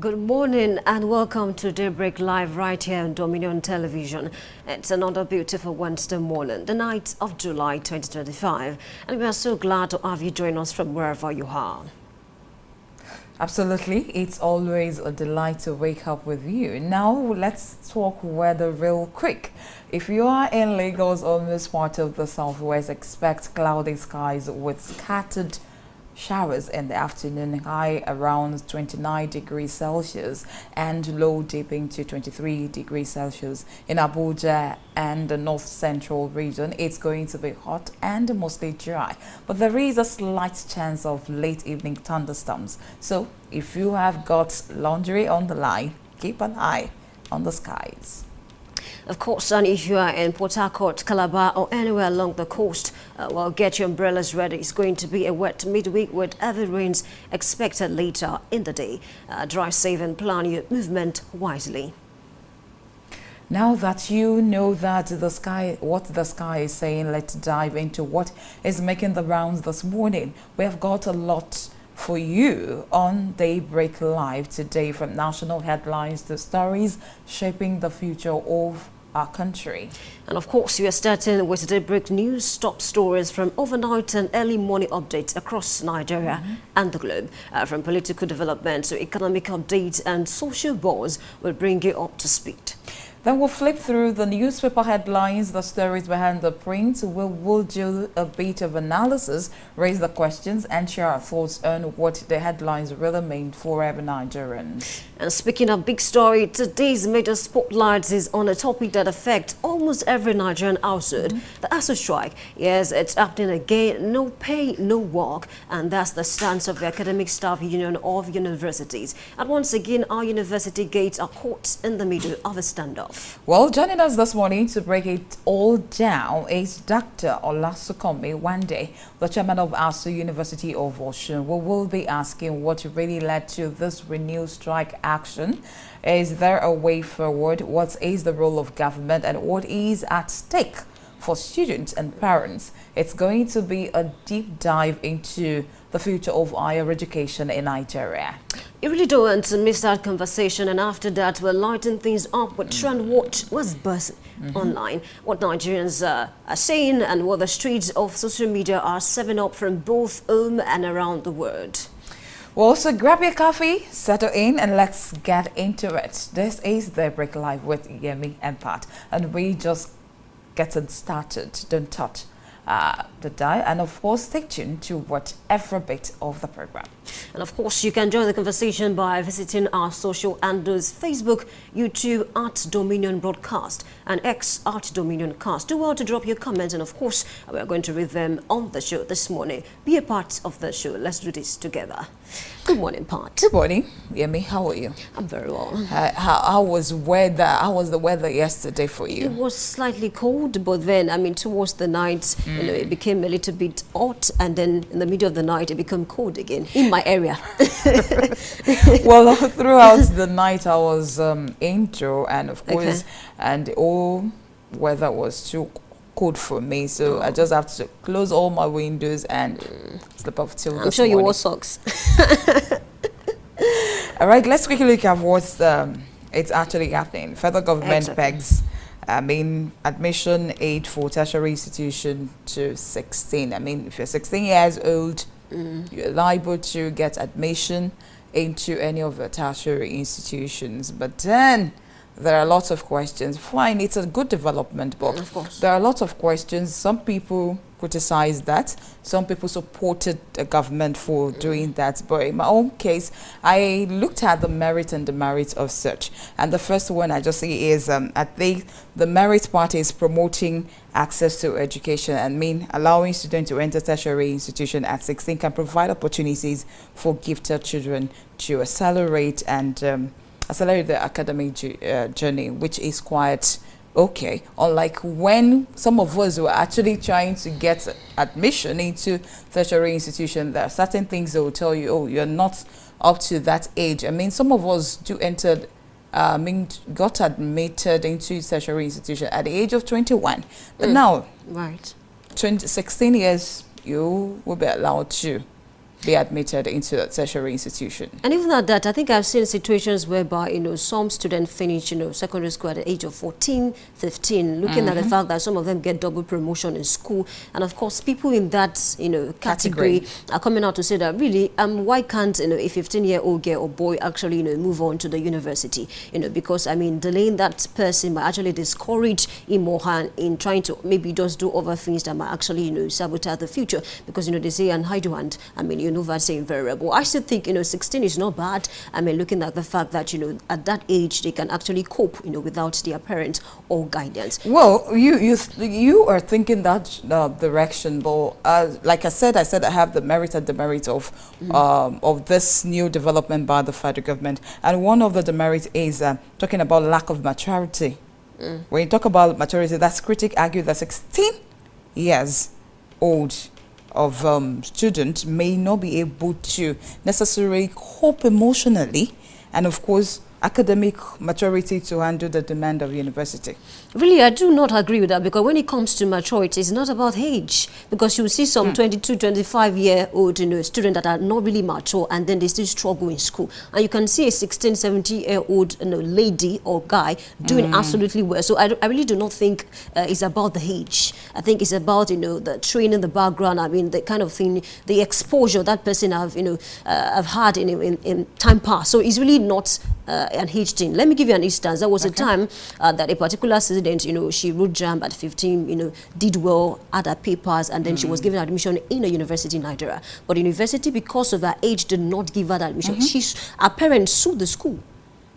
Good morning and welcome to Daybreak Live right here on Dominion Television. It's another beautiful Wednesday morning, the 9th of July 2025, and we are so glad to have you join us from wherever you are. Absolutely, it's always a delight to wake up with you. Now let's talk weather real quick. If you are in Lagos or this part of the southwest, expect cloudy skies with scattered showers in the afternoon, high around 29 degrees Celsius and low dipping to 23 degrees Celsius. In Abuja and the north central region, it's going to be hot and mostly dry, but there is a slight chance of late evening thunderstorms. So if you have got laundry on the line, keep an eye on the skies. Of course, and if you are in Port Harcourt, Calabar or anywhere along the coast, well, get your umbrellas ready. It's going to be a wet midweek with heavy rains expected later in the day. Drive safe and plan your movement wisely. Now that you know that what the sky is saying, let's dive into what is making the rounds this morning. We have got a lot for you on Daybreak Live today, from national headlines to stories shaping the future of our country. And of course, we are starting with Daybreak News, top stories from overnight and early morning updates across Nigeria and the globe. From political development to economic updates and social buzz, will bring you up to speed. Then we'll flip through the newspaper headlines, the stories behind the print. We'll do a bit of analysis, raise the questions, and share our thoughts on what the headlines really mean for every Nigerians. And speaking of big story, today's major spotlight is on a topic that affects almost every Nigerian household, the ASUU strike. Yes, it's happening again. No pay, no work. And that's the stance of the Academic Staff Union of Universities. And once again, our university gates are caught in the middle of a standoff. Well, joining us this morning to break it all down is Dr. Olasukomi Wande, the chairman of ASUU University of Osun. We will be asking what really led to this renewed strike action. Is there a way forward? What is the role of government and what is at stake for students and parents? It's going to be a deep dive into the future of higher education in Nigeria. You really don't want to miss that conversation, and after that we'll lighten things up with Trend Watch, what's buzzing online, what Nigerians are saying and what the streets of social media are serving up from both home and around the world. Well, so grab your coffee, settle in, and let's get into it. This is Daybreak Live with Yemi and Pat, and we just getting started. Don't touch the dial, and of course stay tuned to watch every bit of the program. And of course you can join the conversation by visiting our social handles: Facebook, YouTube @Dominion Broadcast, and X @DominionCast. Do well to drop your comments, and of course we are going to read them on the show this morning. Be a part of the show. Let's do this together. Good morning, Pat. Good morning, Yemi. How are you? I'm very well. How was weather? How was the weather yesterday for you? It was slightly cold, but then I mean towards the night, you know, it became a little bit hot, and then in the middle of the night it became cold again in my area. Well, throughout the night I was indoor, and of course, and all weather was too cold for me, so I just have to close all my windows and sleep off till I'm sure you wore socks. All right, let's quickly look at what's it's actually happening. Federal government pegs admission age for tertiary institution to 16. I mean, if you're 16 years old, you're liable to get admission into any of the tertiary institutions. But then there are lots of questions. Fine, it's a good development, but of course there are lots of questions. Some people criticized that. Some people supported the government for doing that. But in my own case, I looked at the merit and demerit of such. And the first one I just see is I think the merit part is promoting access to education, and allowing students to enter tertiary institution at 16 can provide opportunities for gifted children to accelerate the academic journey, which is quite okay. Unlike when some of us were actually trying to get admission into tertiary institution, there are certain things they will tell you, oh, you're not up to that age. I mean, some of us got admitted into tertiary institution at the age of 21, but now, 16 years, you will be allowed to be admitted into a tertiary institution. And even at that, I think I've seen situations whereby, you know, some students finish, you know, secondary school at the age of 14, 15, looking at the fact that some of them get double promotion in school. And of course, people in that, you know, category are coming out to say that really, why can't, you know, a 15-year-old girl or boy actually, you know, move on to the university? You know, because, I mean, delaying that person might actually discourage him or her in trying to maybe just do other things that might actually, you know, sabotage the future. Because, you know, they say, and hide your hand. I mean, you know, that's saying very rebel. I still think, you know, 16 is not bad. I mean, looking at the fact that, you know, at that age, they can actually cope, you know, without their parents or guidance. Well, you are thinking that direction, but like I said I have the merit and demerit of this new development by the federal government, and one of the demerits is talking about lack of maturity. When you talk about maturity, that's critics argue that 16 years old of student may not be able to necessarily cope emotionally, and of course academic maturity to handle the demand of university. Really, I do not agree with that, because when it comes to maturity, it's not about age. Because you see some 22, 25-year-old, you know, students that are not really mature, and then they still struggle in school. And you can see a 16, 17-year-old, you know, lady or guy doing absolutely well. So I really do not think it's about the age. I think it's about, you know, the training, the background. I mean, the kind of thing, the exposure that person have, you know, have had in time past. So it's really not an age thing. Let me give you an instance. There was a time that a particular student, you know, she wrote JAMB at 15, you know, did well, had her papers, and then she was given admission in a university in Nigeria. But the university, because of her age, did not give her that admission. Her parents sued the school.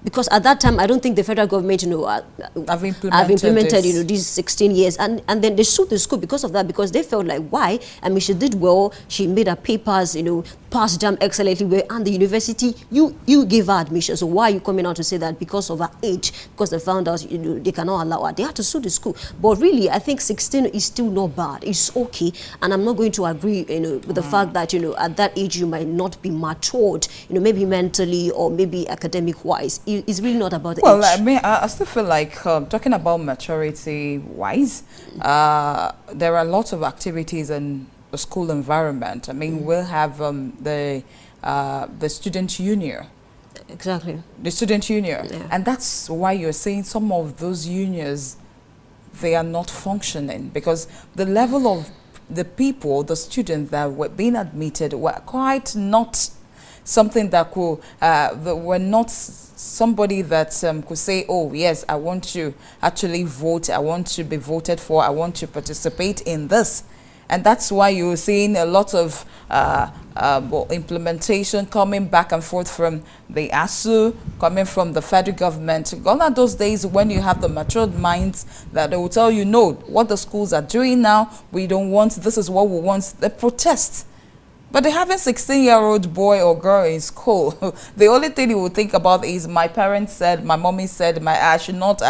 Because at that time, I don't think the federal government, you know, have implemented, you know, these 16 years. And then they sued the school because of that, because they felt like, why? I mean, she did well. She made her papers, you know, passed JAMB excellently well. And the university, you gave her admission. So why are you coming out to say that because of her age, because they found out, you know, they cannot allow her? They had to sue the school. But really, I think 16 is still not bad. It's okay. And I'm not going to agree, you know, with the fact that, you know, at that age, you might not be matured, you know, maybe mentally or maybe academic-wise. It's really not about the age. Well, I mean, I still feel like talking about maturity-wise, there are lots of activities in the school environment. I mean, we'll have the student union. Exactly. The student union. Yeah. And and that's why you're saying some of those unions, they are not functioning, because the level of the people, the students that were being admitted were quite not something that could, were not somebody that could say, oh yes, I want to actually vote, I want to be voted for, I want to participate in this. And that's why you're seeing a lot of implementation coming back and forth from the ASU, coming from the federal government. Gone are those days when you have the matured minds that they will tell you, no, what the schools are doing now, we don't want, this is what we want. They protest. But they have a 16-year-old boy or girl in school. The only thing you will think about is my parents said, my mommy said, I should not do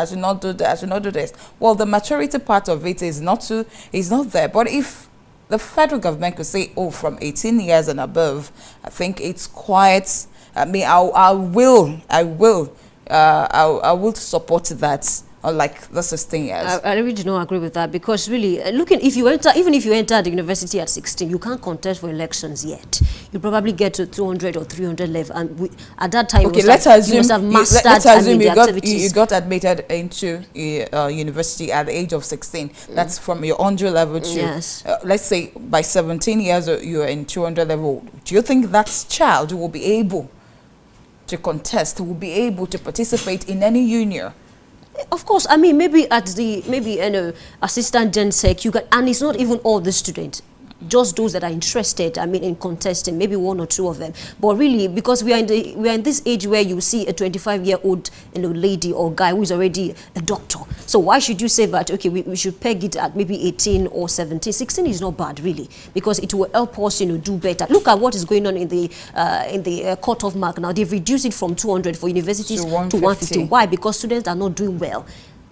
that, I should not do this. Well, the maturity part of it is not there. But if the federal government could say, oh, from 18 years and above, I think it's quite. I mean, I will support that. Like the 16 years. I really do not agree with that, because really, even if you enter the university at 16, you can't contest for elections yet. You probably get to 200 or 300 level, and at that time, okay, you must have mastered you got admitted into university at the age of 16. That's from your 100 level to, yes. Let's say by 17 years you're in 200 level. Do you think that child will be able to contest, will be able to participate in any union? Of course, I mean, maybe at the assistant gen sec, you can, and it's not even all the students, just those that are interested, I mean, in contesting, maybe one or two of them. But really, because we are in this age where you see a 25-year-old, you know, lady or guy who is already a doctor. So why should you say that, okay, we should peg it at maybe 18 or 17? 16 is not bad, really, because it will help us, you know, do better. Look at what is going on in the cut-off mark now. They've reduced it from 200 for universities to 150. Why? Because students are not doing well.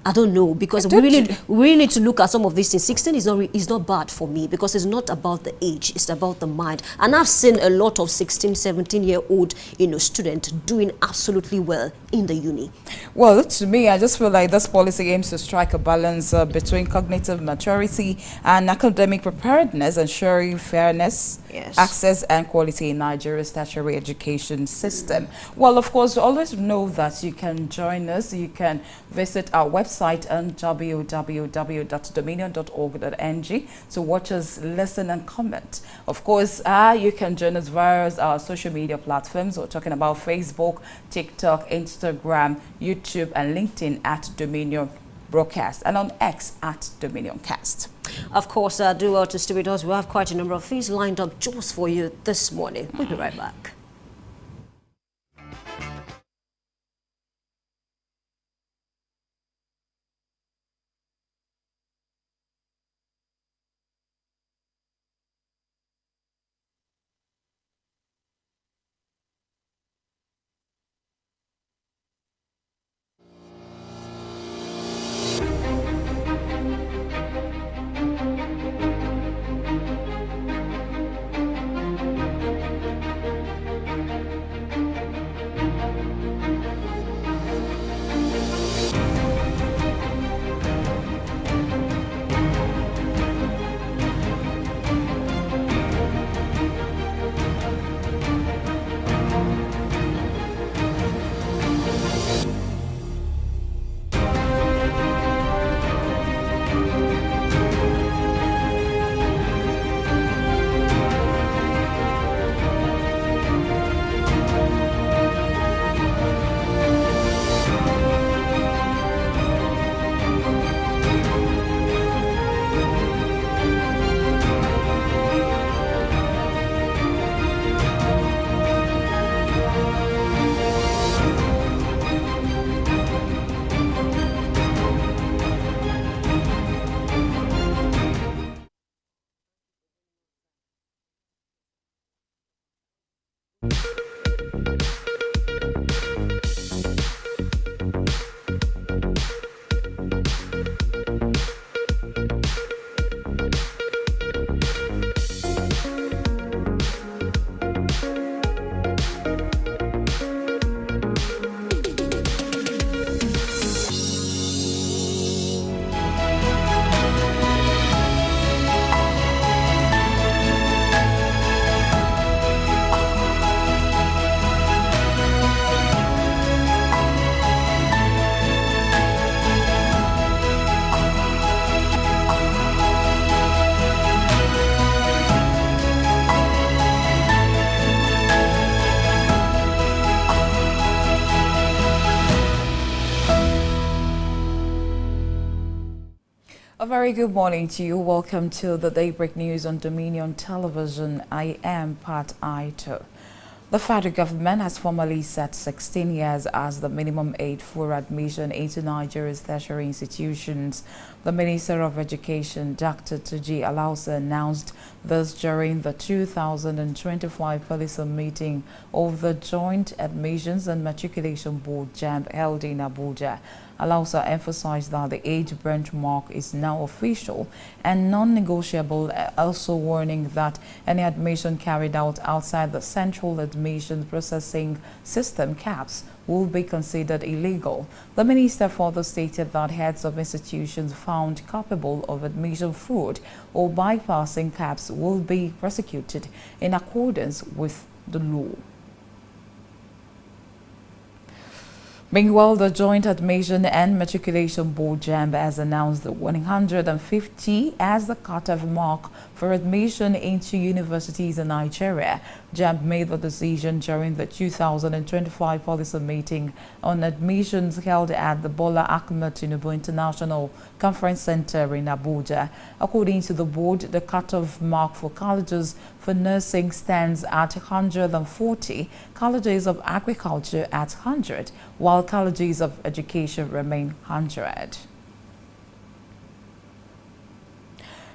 I don't know, because we really need to look at some of these things. 16 is not bad for me, because it's not about the age, it's about the mind. And I've seen a lot of 16, 17-year-old, students doing absolutely well in the uni. Well, to me, I just feel like this policy aims to strike a balance between cognitive maturity and academic preparedness, ensuring fairness, access and quality in Nigeria's tertiary education system. Well, of course, always know that you can join us. You can visit our website on www.dominion.org.ng to watch us, listen and comment. Of course, you can join us via our social media platforms. We're talking about Facebook, TikTok, Instagram, YouTube and LinkedIn at Dominion Broadcast, and on X at Dominioncast. Of course, do well to stay with us. We have quite a number of things lined up just for you this morning. We'll be right back. A very good morning to you. Welcome to the Daybreak News on Dominion Television. I am Pat Aito. The federal government has formally set 16 years as the minimum age for admission into Nigeria's tertiary institutions. The Minister of Education, Dr. Tuji Alausa, announced this during the 2025 policy meeting of the Joint Admissions and Matriculation Board (JAMB) held in Abuja. Alausa emphasized that the age benchmark is now official and non-negotiable, also warning that any admission carried out outside the central admission processing system (CAPS) will be considered illegal. The minister further stated that heads of institutions found culpable of admission fraud or bypassing CAPS will be prosecuted in accordance with the law. Meanwhile, the Joint Admission and Matriculation Board (JAMB) has announced 150 as the cutoff mark for admission into universities in Nigeria. JAMB made the decision during the 2025 policy meeting on admissions held at the Bola Ahmed Tinubu International Conference Center in Abuja. According to the board, the cutoff mark for colleges for nursing stands at 140, colleges of agriculture at 100, while colleges of education remain 100.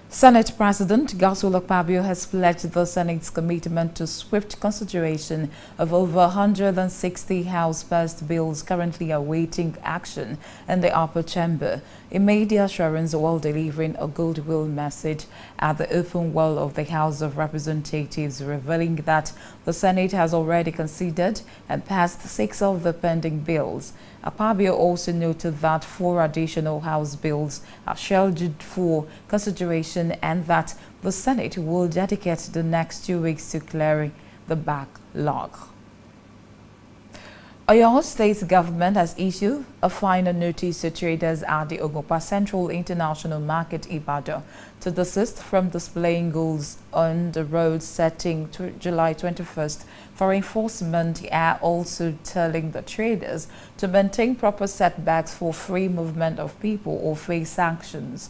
Senate President Godswill Akpabio has pledged the Senate's commitment to swift consideration of over 160 House-passed bills currently awaiting action in the upper chamber. He made the assurance while delivering a goodwill message at the open wall of the House of Representatives, revealing that the Senate has already considered and passed 6 of the pending bills. Akpabio also noted that 4 additional House bills are scheduled for consideration and that the Senate will dedicate the next 2 weeks to clearing the backlog. Oyo State government has issued a final notice to traders at the Ogunpa Central International Market, Ibadan, to desist from displaying goods on the road setting July 21st. For enforcement, they are also telling the traders to maintain proper setbacks for free movement of people or face sanctions.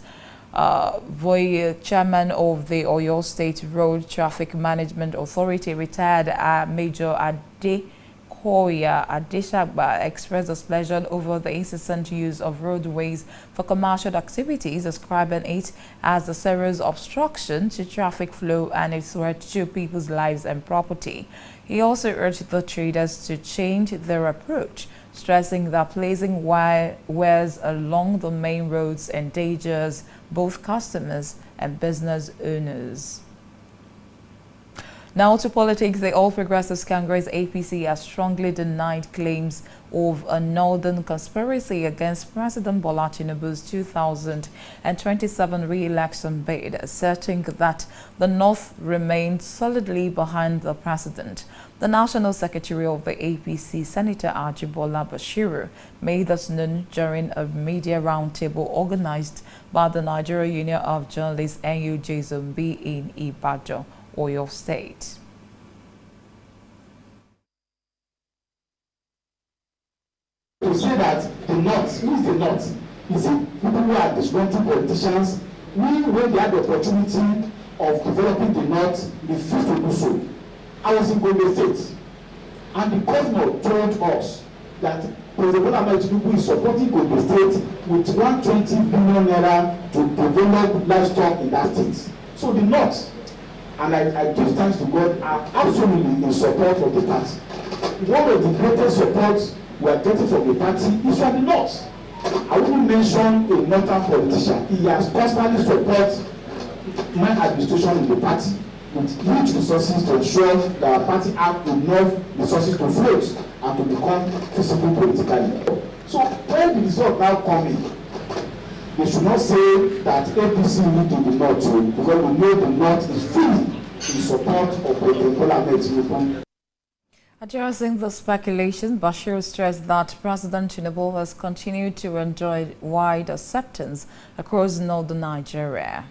The chairman of the Oyo State Road Traffic Management Authority, retired Major Adekoya Adeshagba, expressed displeasure over the incessant use of roadways for commercial activities, describing it as a serious obstruction to traffic flow and a threat to people's lives and property. He also urged the traders to change their approach, stressing that placing wires along the main roads endangers both customers and business owners. Now to politics, the All Progressives Congress APC has strongly denied claims of a northern conspiracy against President Bola Tinubu's 2027 re-election bid, asserting that the North remained solidly behind the president. The National Secretary of the APC, Senator Ajibola Bashiru, made this known during a media roundtable organized by the Nigeria Union of Journalists NUJ Zombi in Ibadan, Oyo State. To say that the North, who is the North? Is it people who are disgruntled politicians? When they had the opportunity of developing the North, refused to do so. I was in Gombe State, and the governor told us that President Bola Tinubu is supporting Gombe State with 120 billion naira to develop livestock in that state. So the North, and I give thanks to God, are absolutely in support of the party. One of the greatest supports we are getting from the party is from the North. I wouldn't mention a northern politician. He has personally supported my administration in the party with huge resources to ensure that our party have enough resources to float and to become feasible politically. So when the result now coming, they should not say that APC need to the North, because we know the North is fully in support of President Bola Tinubu. Addressing the speculation, Bashir stressed that President Tinubu has continued to enjoy wide acceptance across northern Nigeria.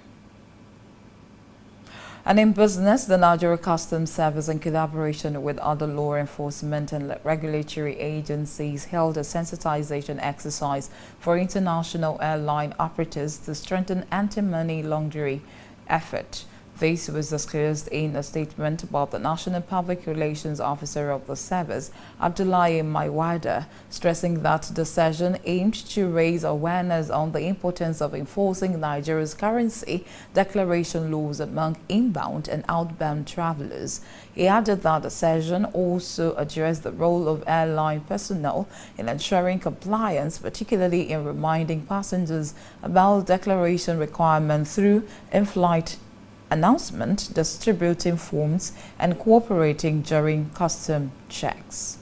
And in business, the Nigeria Customs Service, in collaboration with other law enforcement and regulatory agencies, held a sensitization exercise for international airline operators to strengthen anti-money laundering effort. This was disclosed in a statement by the National Public Relations Officer of the service, Abdullahi Maiwada, stressing that the session aimed to raise awareness on the importance of enforcing Nigeria's currency declaration laws among inbound and outbound travelers. He added that the session also addressed the role of airline personnel in ensuring compliance, particularly in reminding passengers about declaration requirements through in-flight announcement, distributing forms, and cooperating during custom checks.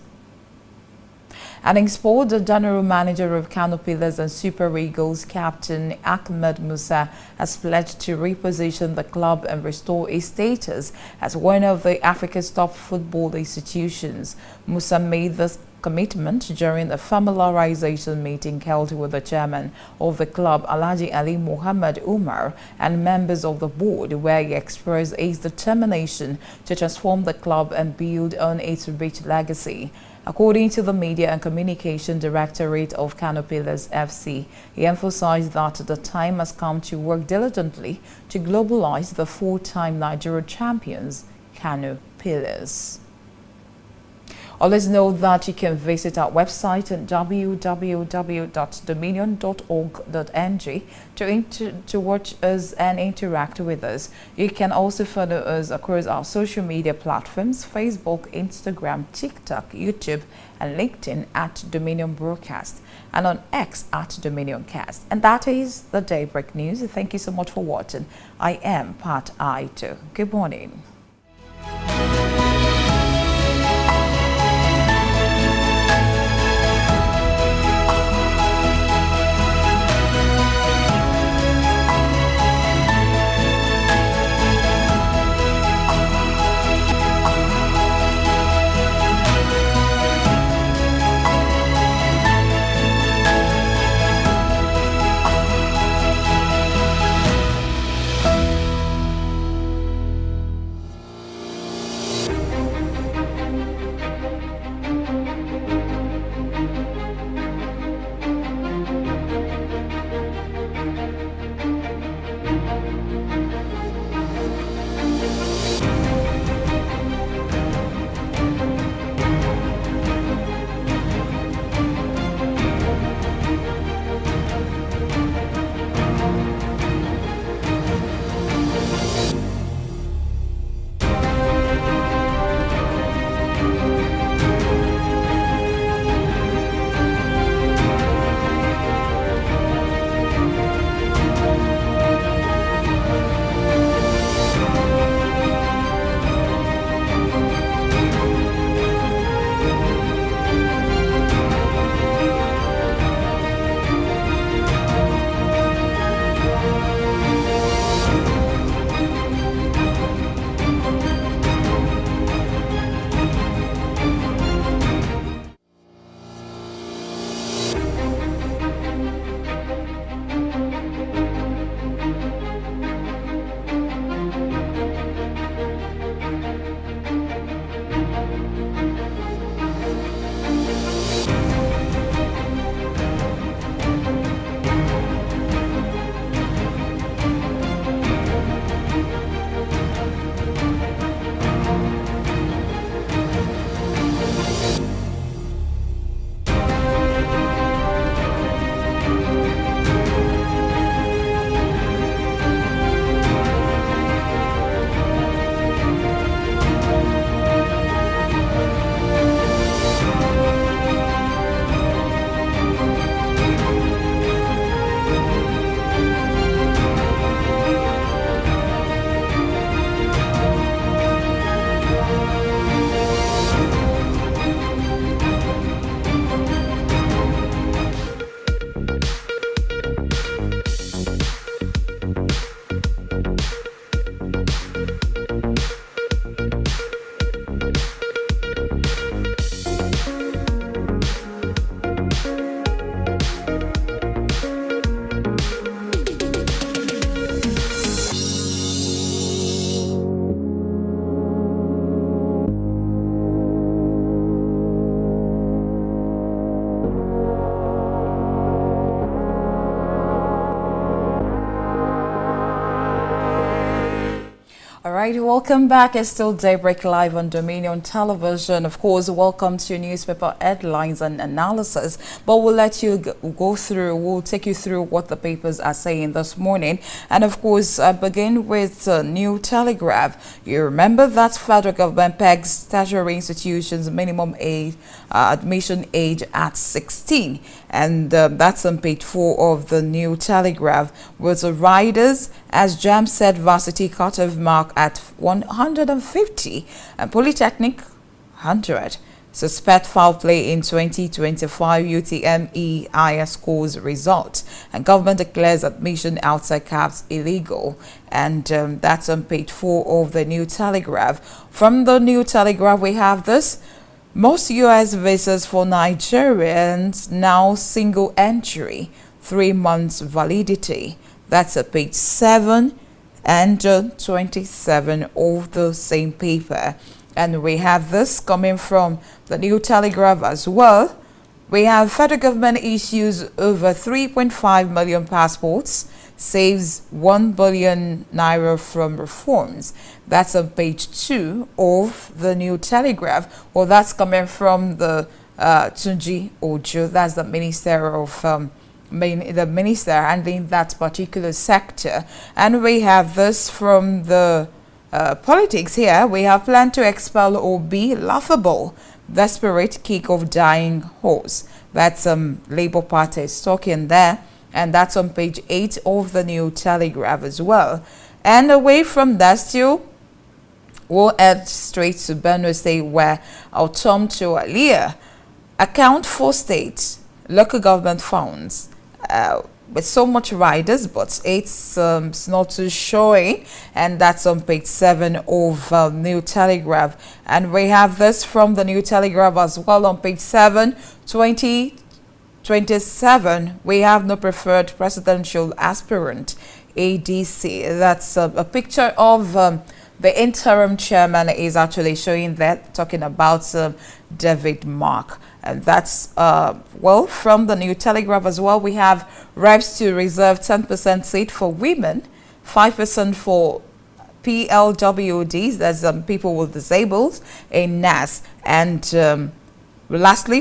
And in sport, the general manager of Kano Pillars and Super Eagles, Captain Ahmed Musa, has pledged to reposition the club and restore its status as one of the Africa's top football institutions. Musa made this commitment during a familiarization meeting held with the chairman of the club, Alhaji Ali Muhammad Umar, and members of the board, where he expressed his determination to transform the club and build on its rich legacy. According to the Media and Communication Directorate of Kano Pillars FC, he emphasized that the time has come to work diligently to globalize the four-time Nigeria champions, Kano Pillars. Always know that you can visit our website at www.dominion.org.ng to watch us and interact with us. You can also follow us across our social media platforms: Facebook, Instagram, TikTok, YouTube, and LinkedIn at Dominion Broadcast, and on X at Dominioncast. And that is the Daybreak News. Thank you so much for watching. I am Pat Aito. Good morning. Alright, welcome back. It's still Daybreak Live on Dominion Television. Of course, welcome to newspaper headlines and analysis. But we'll let you we'll take you through what the papers are saying this morning. And of course, begin with New Telegraph. You remember that federal government pegs tertiary institutions minimum age, admission age at 16. And that's on page 4 of the New Telegraph, with the riders as JAMB said varsity cutoff mark at 150 and Polytechnic 100. Suspect foul play in 2025 UTME higher schools results, and government declares admission outside caps illegal. And that's on page 4 of the New Telegraph. From the New Telegraph, we have this. Most U.S. visas for Nigerians now single entry, 3 months validity. That's at page 7 and 27 of the same paper. And we have this coming from the New Telegraph as well. We have federal government issues over 3.5 million passports saves 1 billion naira from reforms. That's on page 2 of the New Telegraph. Well, that's coming from the Tunji Ojo. That's the Minister of the minister handling that particular sector. And we have this from the politics here. We have planned to expel Obi, laughable, desperate kick of dying horse. That's Labour Party is talking there, and that's on page 8 of the New Telegraph as well. And away from that, still we'll head straight to Benue State, where our Tom to Aliyah account for state local government funds with so much riders, but it's not too showing, and that's on page 7 of New Telegraph. And we have this from the New Telegraph as well on page 7, 2027. We have no preferred presidential aspirant, ADC. That's a picture of the interim chairman is actually showing that, talking about David Mark. And that's, well, from the New Telegraph as well. We have reps to reserve 10% seat for women, 5% for PLWDs, that's people with disabled, in NAS. And lastly,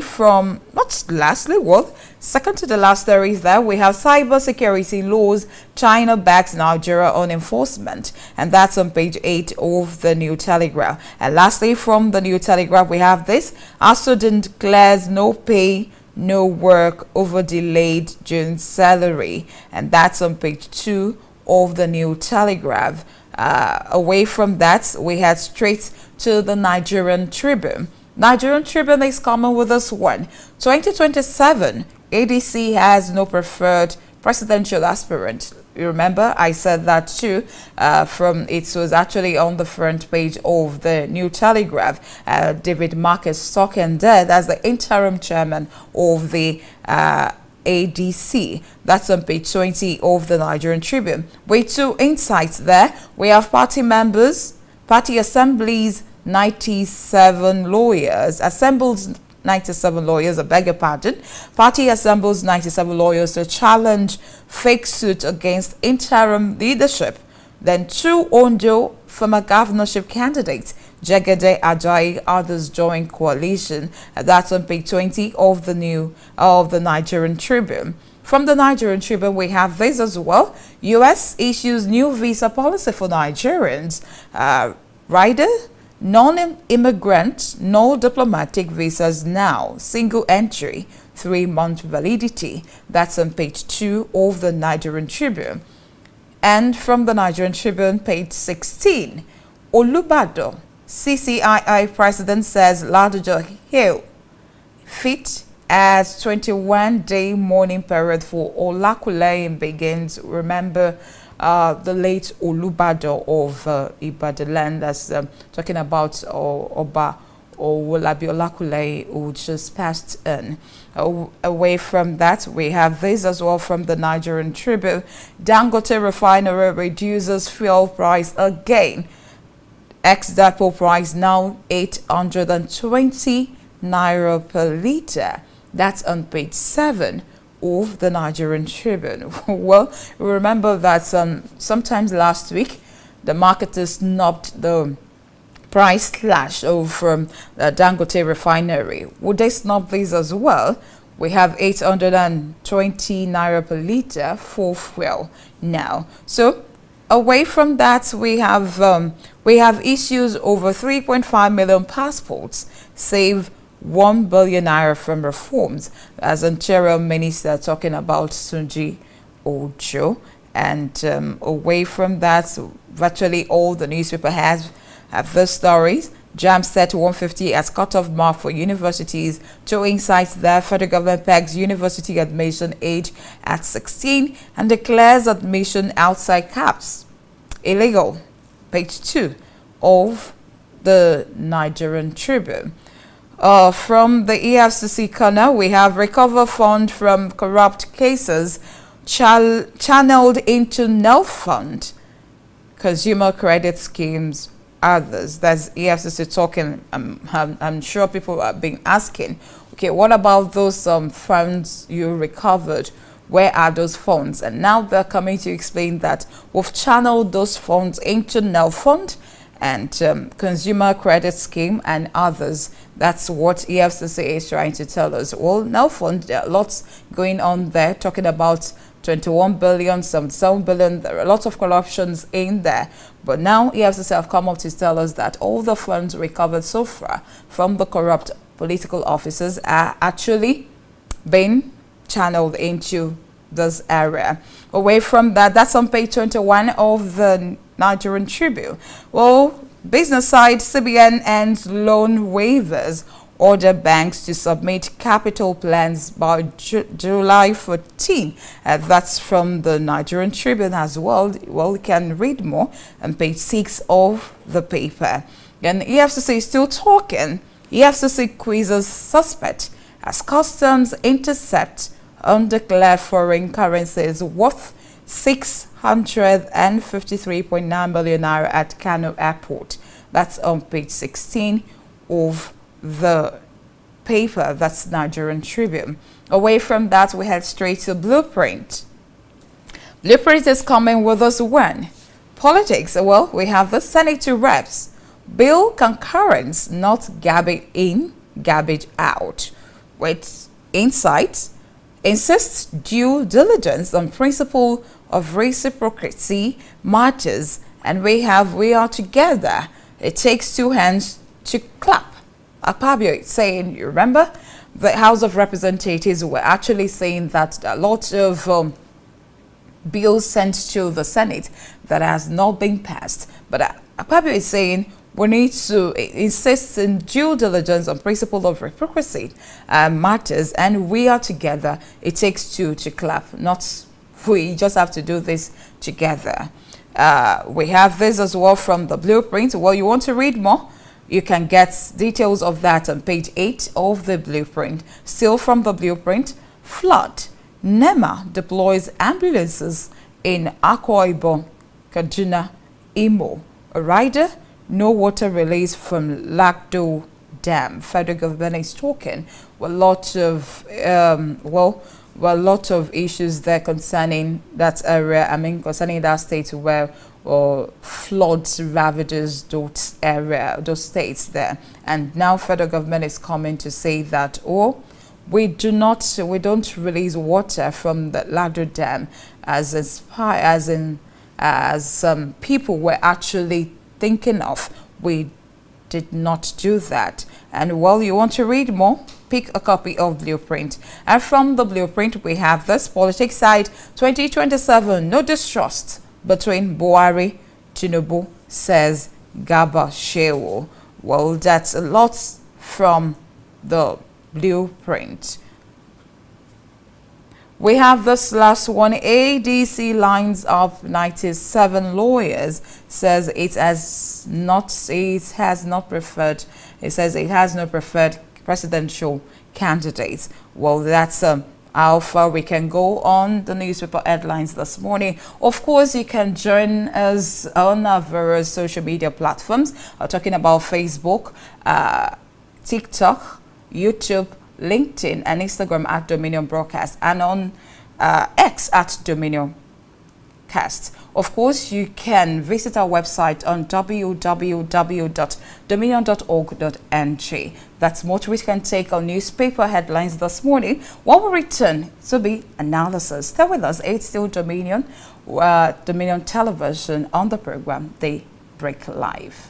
second to the last stories there, we have cyber security laws, China backs Nigeria on enforcement, and that's on page 8 of the New Telegraph. And lastly, from the New Telegraph, we have this: ASUDN declares no pay, no work over delayed June salary, and that's on page 2 of the New Telegraph. Away from that, we head straight to the Nigerian Tribune. Nigerian Tribune is coming with this one. 2027, ADC has no preferred presidential aspirant. You remember I said that too. It was actually on the front page of the New Telegraph. David Marcus talking there. That's the interim chairman of the ADC. That's on page 20 of the Nigerian Tribune. With 2 insights there. We have party members, party assemblies, 97 lawyers, assembles 97 lawyers, I beg your pardon. Party assembles 97 lawyers to challenge fake suit against interim leadership. Then 2 Ondo former governorship candidates, Jegede Ajayi, others join coalition. That's on page 20 of the Nigerian Tribune. From the Nigerian Tribune, we have this as well. U.S. issues new visa policy for Nigerians. Rider, non-immigrant, no diplomatic visas now. Single entry, 3-month validity. That's on page 2 of the Nigerian Tribune. And from the Nigerian Tribune, page 16, Olubado, CCII president says Ladoja Hill fit as 21-day mourning period for Olakuleyin begins. Remember the late Olubado of Ibadan, that's talking about Oba Owolabi Olakuleyin, who just passed in. Away from that, we have this as well from the Nigerian Tribune. Dangote refinery reduces fuel price again. Ex-depot price now 820 naira per litre. That's on page 7 of the Nigerian Tribune. Well, remember that sometimes last week the marketers snubbed the price slash from the Dangote refinery. Would they snub these as well? We have 820 naira per litre for fuel now. So away from that, we have issues over 3.5 million passports, save 1 billion naira from reforms, as Interior Minister talking about Tunji Ojo. And away from that, virtually all the newspaper have the stories. JAMB set 150 as cutoff mark for universities. 2 insights there. Federal government pegs university admission age at 16 and declares admission outside caps illegal. Page 2 of the Nigerian Tribune. From the EFCC corner, we have recover fund from corrupt cases channeled into NELF fund, consumer credit schemes, others. That's EFCC talking. I'm sure people have been asking, okay, what about those funds you recovered Where are those funds? And now they're coming to explain that we've channeled those funds into Nelfund and Consumer Credit Scheme and others. That's what EFCC is trying to tell us. Well, Nelfund, there are lots going on there, talking about 21 billion, 77 billion. There are lots of corruptions in there. But now EFCC have come up to tell us that all the funds recovered so far from the corrupt political officers are actually being channeled into this area. Away from that, that's on page 21 of the Nigerian Tribune. Well, business side, CBN ends loan waivers, order banks to submit capital plans by July 14. That's from the Nigerian Tribune as well. Well, you can read more on page 6 of the paper. And EFCC is still talking. EFCC quizzes suspect as customs intercept undeclared foreign currencies worth 653.9 million naira at Kano Airport. That's on page 16 of the paper. That's Nigerian Tribune. Away from that, we head straight to Blueprint. Blueprint is coming with us when? Politics. Well, we have the Senate reps. Bill concurrence, not garbage in, garbage out. With insights, insists due diligence on principle of reciprocity matters, and we are together. It takes two hands to clap. Akpabio is saying, you remember, the House of Representatives were actually saying that a lot of bills sent to the Senate that has not been passed. But Akpabio is saying we need to insist in due diligence on principle of reciprocity matters, and we are together. It takes two to clap, not we just have to do this together. We have this as well from the Blueprint. Well, you want to read more? You can get details of that on page 8 of the Blueprint. Still from the Blueprint, flood. NEMA deploys ambulances in Akwa Ibom, Kaduna, Imo. A rider, no water release from Lagdo Dam. Federal government is talking a lot of a lot of issues there concerning that area. I mean, concerning that state where floods ravages those states there. And now federal government is coming to say that we don't release water from the Lagdo Dam as people were actually thinking of. We did not do that. And well, you want to read more? Pick a copy of Blueprint. And from the Blueprint, we have this politics side 2027. No distrust between Buhari, Tinubu, says Garba Shehu. Well, that's a lot from the Blueprint. We have this last one. ADC lines up 97 lawyers, says it has no preferred presidential candidates. Well, that's how far we can go on the newspaper headlines this morning. Of course, you can join us on our various social media platforms. I'm talking about Facebook, TikTok, YouTube, LinkedIn, and Instagram at Dominion Broadcast, and on X at Dominion Cast. Of course, you can visit our website on www.dominion.org.ng. That's much we can take on newspaper headlines this morning. When we return to be analysis, stay with us. It's still Dominion, Dominion Television on the program They Break Live.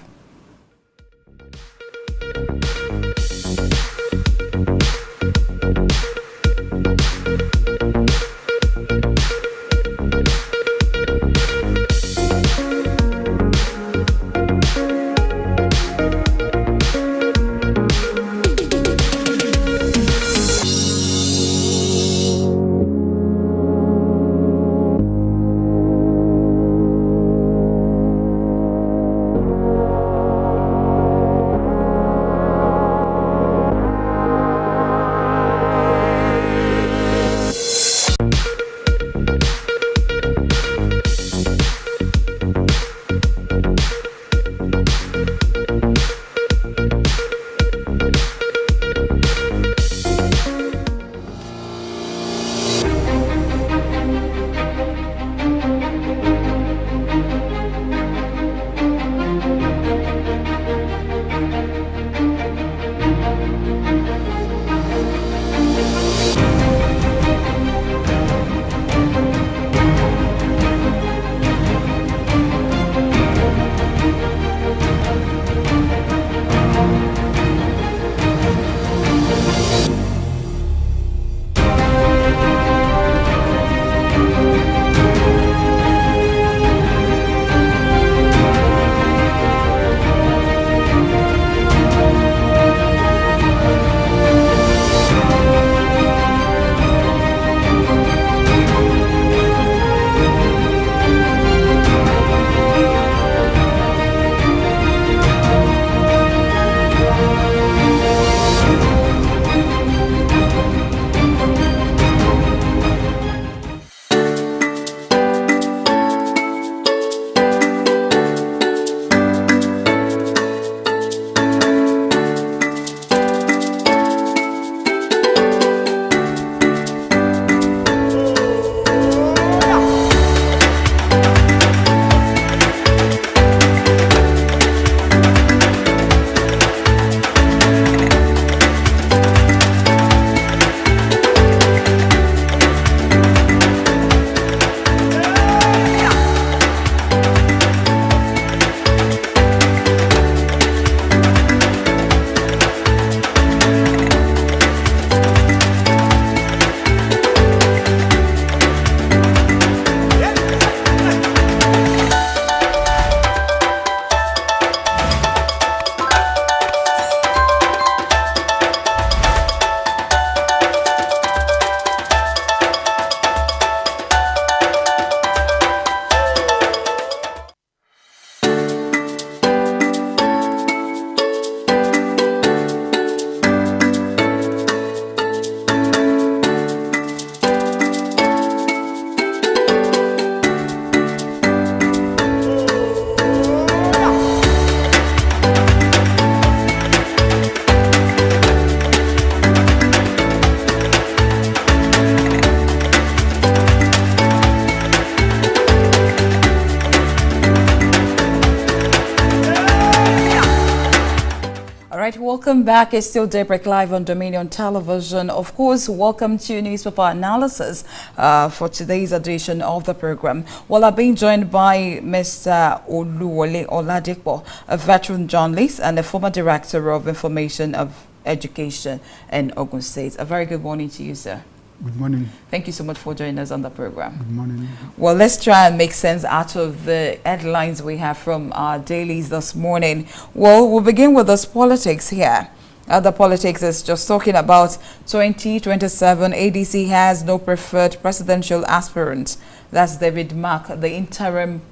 Welcome back. It's still Daybreak Live on Dominion Television. Of course, welcome to newspaper analysis for today's edition of the program. Well, I've been joined by Mr. Oluwole Oladipo, a veteran journalist and a former director of information of education in Ogun State. A very good morning to you, sir. Good morning. Thank you so much for joining us on the program. Good morning. Well, let's try and make sense out of the headlines we have from our dailies this morning. Well, we'll begin with this politics here. The politics is just talking about 2027. ADC has no preferred presidential aspirant. That's David Mark, the interim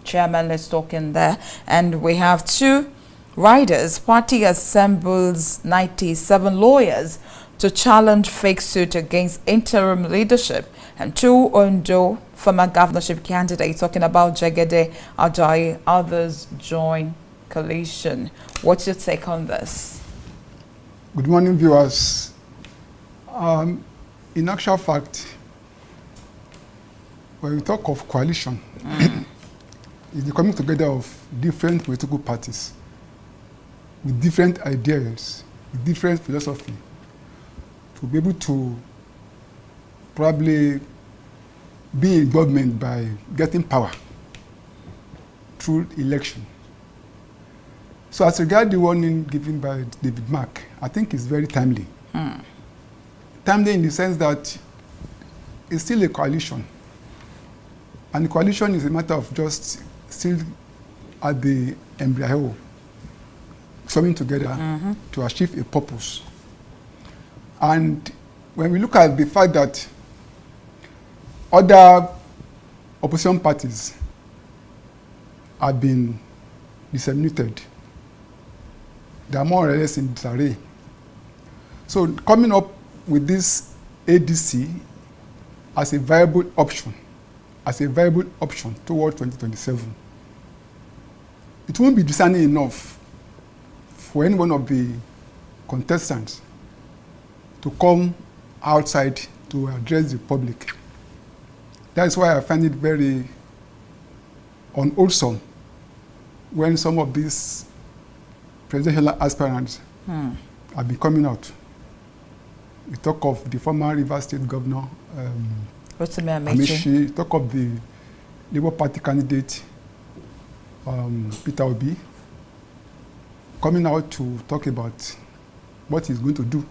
chairman. Let's talk in there. And we have two riders. Party assembles 97 lawyers to challenge fake suit against interim leadership, and two Ondo former governorship candidates talking about Jegede Ajayi. Others join coalition. What's your take on this? Good morning, viewers. In actual fact, when we talk of coalition, it's the coming together of different political parties with different ideas, with different philosophy, to be able to probably be in government by getting power through election. So as regards the warning given by David Mark, I think it's very timely. Timely in the sense that it's still a coalition. And the coalition is a matter of just still at the embryo, coming together to achieve a purpose. And when we look at the fact that other opposition parties have been disseminated, they are more or less in disarray. So coming up with this ADC as a viable option toward 2027, it won't be discerning enough for any one of the contestants to come outside to address the public. That's why I find it very unwholesome when some of these presidential aspirants have been coming out. We talk of the former Rivers State Governor, Rotimi Amaechi. We talk of the Labour Party candidate, Peter Obi, coming out to talk about what he's going to do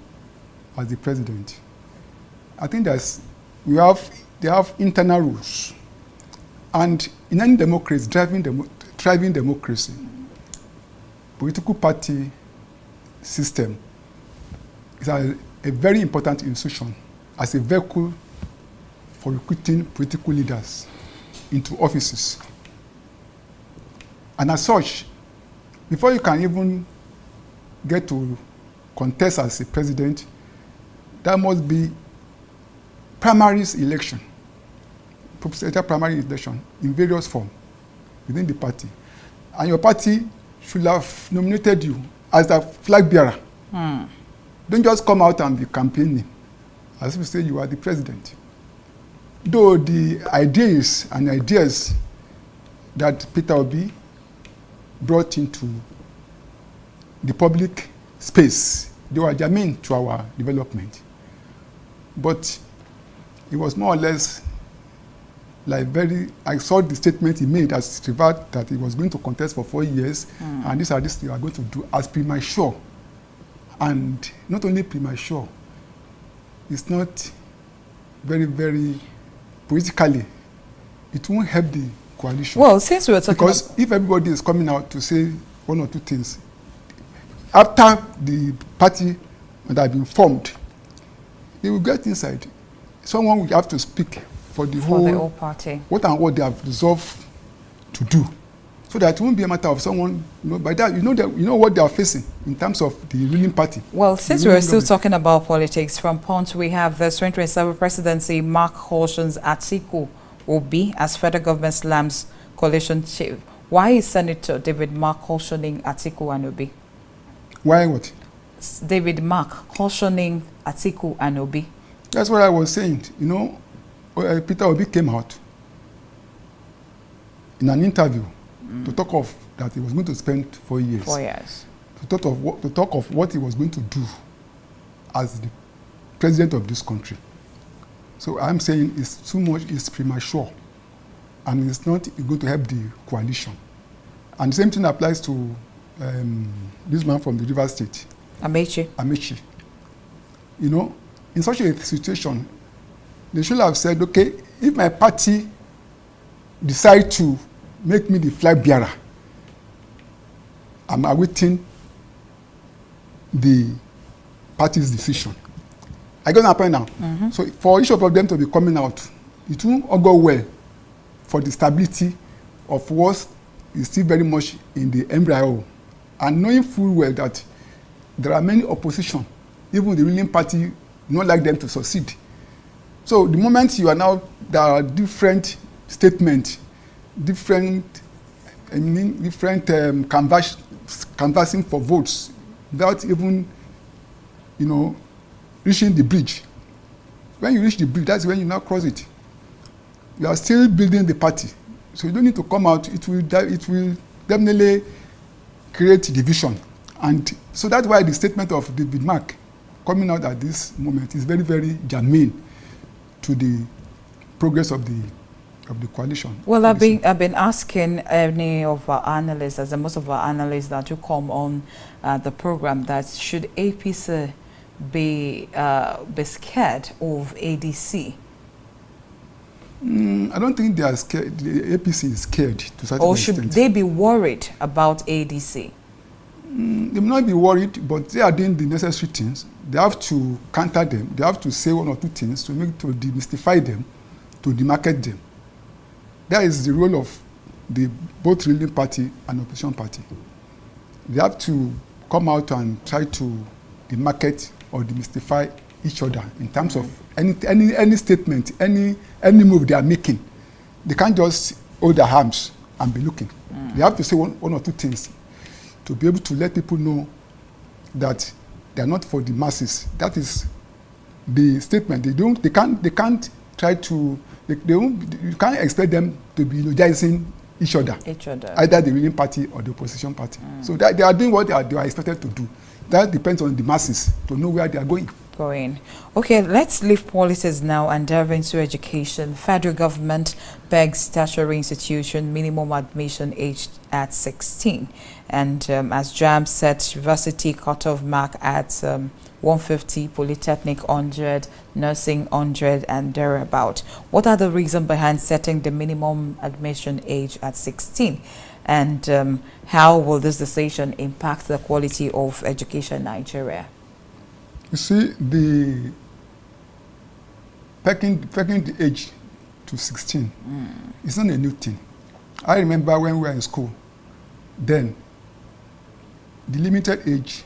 as the president. I think they have internal rules, and in any democracy, thriving democracy, political party system is a very important institution as a vehicle for recruiting political leaders into offices. And as such, before you can even get to contest as a president, there must be primaries election, presidential primary election in various forms within the party. And your party should have nominated you as the flag bearer. Don't just come out and be campaigning as if you say you are the president. Though the ideas that Peter Obi brought into the public space, they were germane to our development. But it was more or less like I saw the statement he made as revert that he was going to contest for 4 years, and this you are going to do as premature. And not only premature, it's not very, very politically, it won't help the coalition. Well, since we were talking because if everybody is coming out to say one or two things, after the party that have been formed, they will get inside. Someone will have to speak for the whole party. What and what they have resolved to do, so that it won't be a matter of someone. By that you know what they are facing in terms of the ruling party. Well, since we're still talking about politics, from Punch we have the 2027 presidency. Mark cautions Atiku Obi as federal government slams coalition chief. Why is Senator David Mark cautioning Atiku and Obi? Why what? David Mark cautioning Atiku and Obi. That's what I was saying. Peter Obi came out in an interview to talk of that he was going to spend 4 years. 4 years. to talk of what he was going to do as the president of this country. So I'm saying it's too much, it's premature, and it's not going to help the coalition. And the same thing applies to this man from the River State, Amechi. You know, in such a situation, they should have said, okay, if my party decide to make me the flag bearer, I'm awaiting the party's decision. I got happen now. So for each of them to be coming out, it won't go well for the stability of what is still very much in the embryo, and knowing full well that there are many opposition, even the ruling party not like them to succeed. So the moment you are now, there are different statements, different canvassing for votes without even, you know, reaching the bridge. When you reach the bridge, that's when you now cross it. You are still building the party, so you don't need to come out. It will definitely create division, and so that's why the statement of David Mark coming out at this moment is very, very germane to the progress of the coalition. Well, I've been asking any of our analysts, as most of our analysts that do come on the program, that should APC be scared of ADC? I don't think they are scared. The APC is scared to such an extent. Or should they be worried about ADC? They may not be worried, but they are doing the necessary things. They have to counter them. They have to say one or two things to demystify them, to demarket them. That is the role of the both ruling party and opposition party. They have to come out and try to demarket or demystify each other in terms of any statement, any move they are making. They can't just hold their arms and be looking. They have to say one or two things to be able to let people know that they are not for the masses. That is the statement. They can't try to. You can't expect them to be eulogizing each other. Either the ruling party or the opposition party. So that they are doing what they are expected to do. That depends on the masses to know where they are going. Okay, let's leave politics now and delve into education. Federal government begs tertiary institution minimum admission age at 16. And as JAMB set university cutoff mark at 150, Polytechnic 100, Nursing 100 and thereabout. What are the reasons behind setting the minimum admission age at 16? And how will this decision impact the quality of education in Nigeria? You see, the packing the age to 16 is not a new thing. I remember when we were in school, then the limited age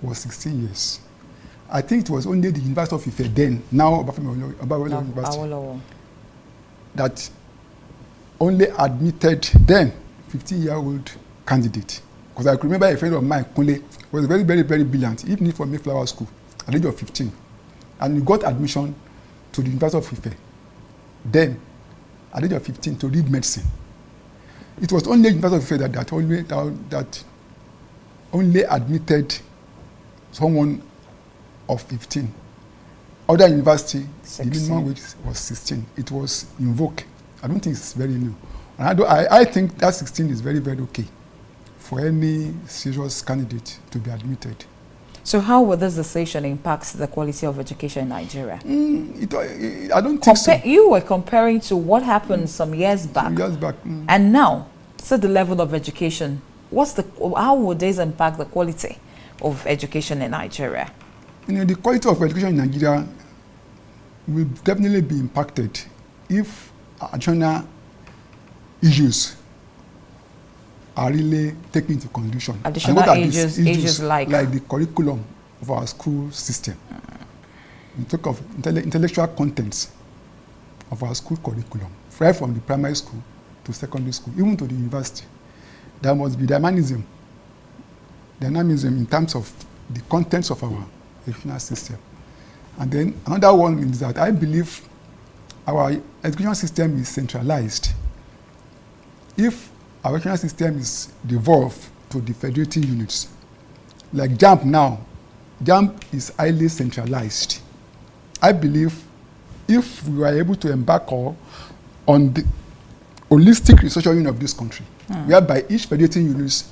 was 16 years. I think it was only the University of Ife then, now Obafemi University, that only admitted then 15-year-old candidate. Because I remember a friend of mine, Kunle, was very, very, very brilliant. He finished from Mayflower School at the age of 15. And he got admission to the University of Ife. Then, at the age of 15, to read medicine. It was only the University of Ife that only admitted someone of 15. Other university, 16. The minimum wage was 16. It was invoked. I don't think it's very new. And I think that 16 is very, very okay for any serious candidate to be admitted. So how will this decision impact the quality of education in Nigeria? I don't think so. You were comparing to what happened some years back. And now, so the level of education, how would this impact the quality of education in Nigeria? The quality of education in Nigeria will definitely be impacted if additional issues are really taken into consideration. Additional issues like the curriculum of our school system. We talk of intellectual contents of our school curriculum, right from the primary school to secondary school, even to the university. There must be dynamism in terms of the contents of our educational system. And then another one is that I believe our education system is centralized. If our educational system is devolved to the federating units, like JAMB now, JAMB is highly centralized. I believe if we are able to embark on the holistic restructuring of this country, whereby each federating unit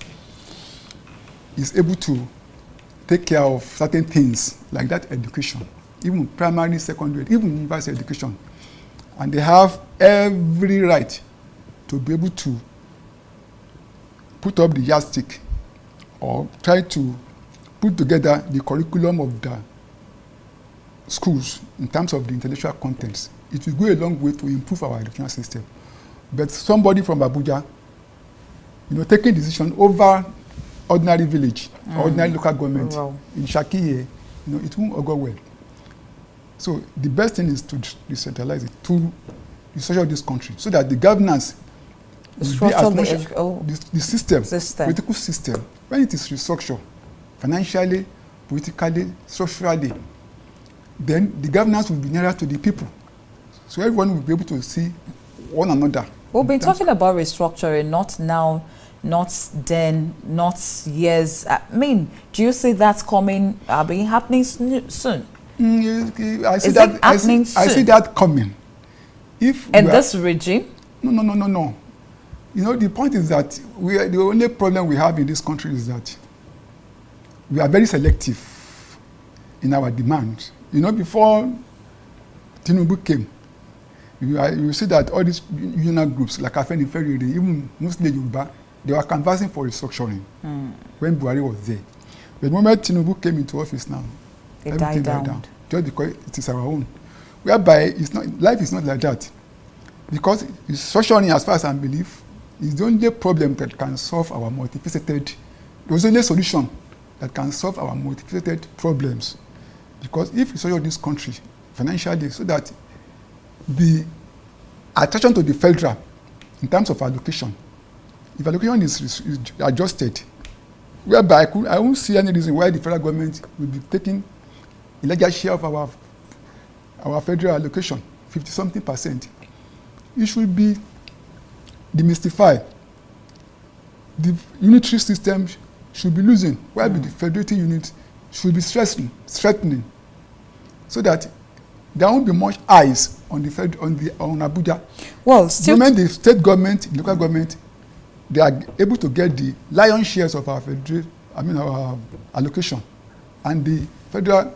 is able to take care of certain things like that education, even primary, secondary, even university education, and they have every right to be able to put up the yardstick or try to put together the curriculum of the schools in terms of the intellectual contents. It will go a long way to improve our educational system. But somebody from Abuja, taking decision over ordinary village, ordinary local government in Shaki here, it won't go well. So the best thing is to decentralize it, to restructure this country, so that the governance will be as much the system, political system, when it is restructured, financially, politically, socially, then the governance will be nearer to the people. So everyone will be able to see one another. We've been talking about restructuring, not now, not then, not years. I mean, do you see that coming, happening soon? I see that coming. And this regime? No. The point is that the only problem we have in this country is that we are very selective in our demand. Before Tinubu came, you see that all these union groups like Afenifere, even Muslim Yoruba, they were canvassing for restructuring when Buhari was there. But the moment Tinubu came into office now, everything died down. Just because it is our own. Whereby life is not like that. Because restructuring, as far as I believe, is the only problem that can solve our multifaceted, the only solution that can solve our multifaceted problems. Because if we restructure this country financially, so that the attraction to the federal in terms of allocation, if allocation is adjusted, whereby I won't see any reason why the federal government will be taking a larger share of our federal allocation, 50-something%. It should be demystified. The unitary system should be losing, while the federating unit should be strengthening, so that there won't be much eyes on Abuja. Well, still, when the state government, the local government, they are able to get the lion's shares of our our allocation, and the federal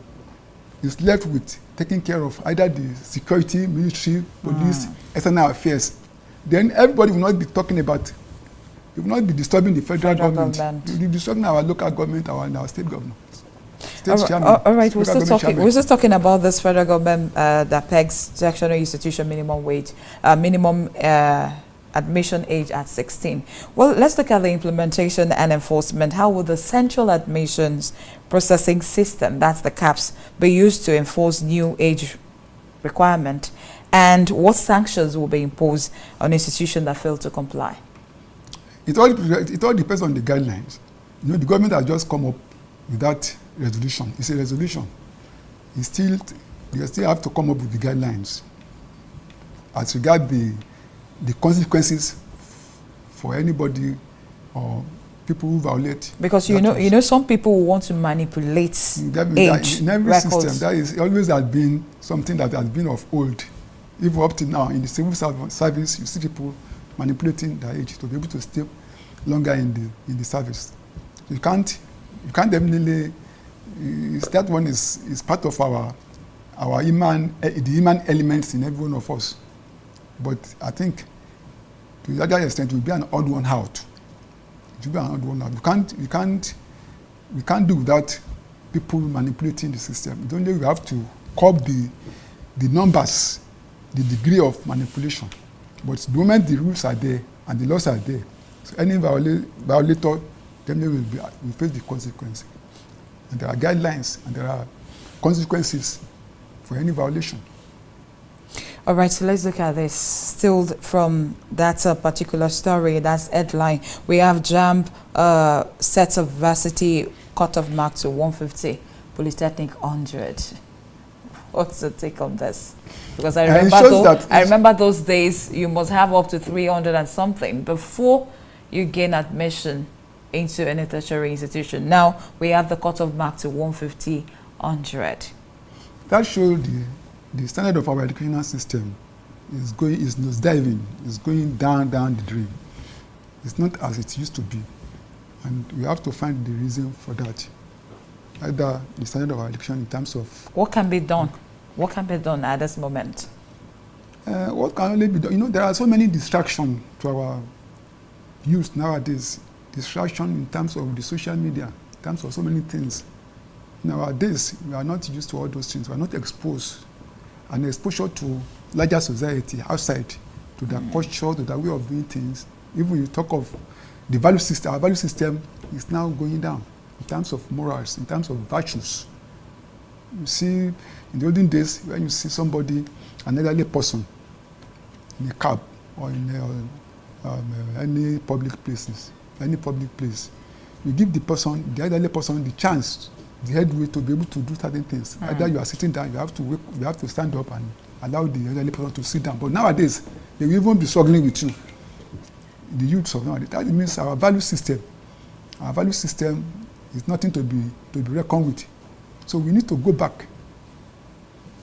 is left with taking care of either the security, military, police, external affairs. Then everybody will not be talking about, it will not be disturbing the federal government. It will be disturbing our local government, our state government. All right, we're still talking about this federal government that pegs sectional institution minimum wage, minimum admission age at 16. Well, let's look at the implementation and enforcement. How will the central admissions processing system, that's the CAPS, be used to enforce new age requirement? And what sanctions will be imposed on institutions that fail to comply? It all depends on the guidelines. The government has just come up with that resolution. It's a resolution. You still have to come up with the guidelines as regard the consequences for anybody or people who violate. Because you know some people want to manipulate age in every records. system. That is always has been something that has been of old. Even up to now, in the civil service, you see people manipulating their age to be able to stay longer in the service. You can't definitely. That one is part of our human, the human elements in every one of us. But I think to the other extent, it will be an odd one out. It will be an odd one out. We can't do without people manipulating the system. It's only we have to curb the numbers, the degree of manipulation. But the moment the rules are there and the laws are there, so any violator definitely will face the consequences. And there are guidelines and there are consequences for any violation. All right, so let's look at this. Still from that particular story, that's headline. We have JAMB sets of varsity cutoff mark to 150, Polytechnic 100. What's the take on this? Because I remember those days you must have up to 300 and something before you gain admission into any tertiary institution. Now we have the cutoff mark to 150, 100. That shows the standard of our educational system is nosediving, is going down the drain. It's not as it used to be. And we have to find the reason for that. Either the standard of our education in terms of... What can be done? What can be done at this moment? What can only be done? You know, there are so many distractions to our youth nowadays. Distraction in terms of the social media, in terms of so many things. Nowadays, we are not used to all those things. We are not exposed. And exposure to larger society outside, to their culture, to their way of doing things. Even you talk of the value system, our value system is now going down in terms of morals, in terms of virtues. You see, in the olden days, when you see somebody, an elderly person, in a cab or in any public places, any public place, you give the elderly person, the chance, the headway to be able to do certain things. Either you are sitting down, you have to stand up and allow the elderly person to sit down. But nowadays, they will even be struggling with you. The youths of nowadays. That means our value system is nothing to be reckoned with. So we need to go back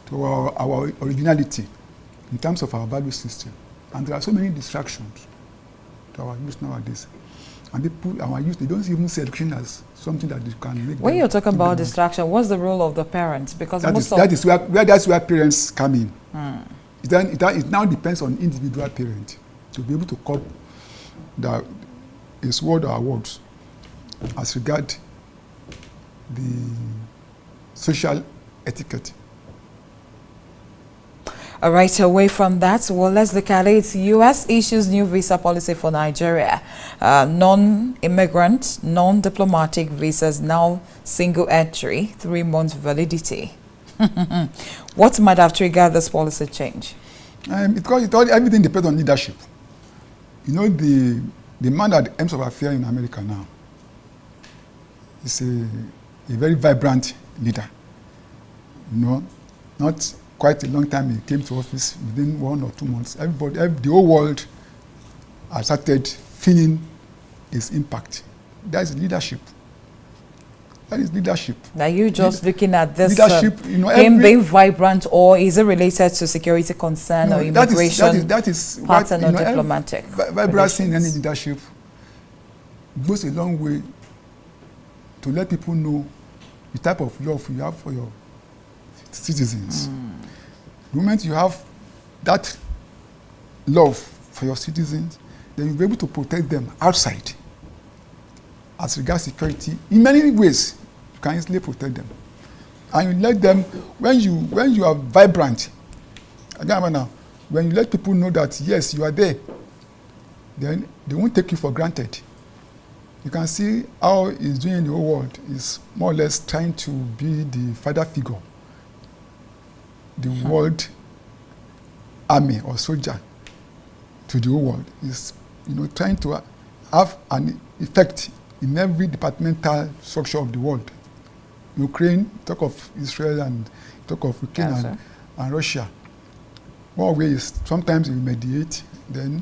to our originality in terms of our value system. And there are so many distractions to our youth nowadays. And our youth, they don't even see education as something that they can make. When you're talking about distraction, what's the role of the parents? Because that's where parents come in. It now depends on individual parent to be able to cope his word or words as regard the social etiquette. All right, away from that, well, let's look at it. U.S. issues new visa policy for Nigeria. Non-immigrant, non-diplomatic visas now single entry, 3 months validity. What might have triggered this policy change? Everything depends on leadership. You know, the man at the ends of affairs in America now is a very vibrant leader. You know, not quite a long time he came to office, within 1 or 2 months. The whole world has started feeling his impact. That is leadership. That is leadership. Are you just looking at this leadership, him being vibrant, or is it related to security concern or immigration that is pattern or diplomatic? Vibrancy in any leadership goes a long way to let people know the type of love you have for your citizens. The moment you have that love for your citizens, then you'll be able to protect them outside. As regards security, in many ways, you can easily protect them. And you let them, when you are vibrant, again, when you let people know that, yes, you are there, then they won't take you for granted. You can see how he's doing in the whole world. He's more or less trying to be the father figure, the world army or soldier to the whole world. Is trying to have an effect in every departmental structure of the world. Ukraine, talk of Israel, and talk of Ukraine and Russia. One way is sometimes he mediate, then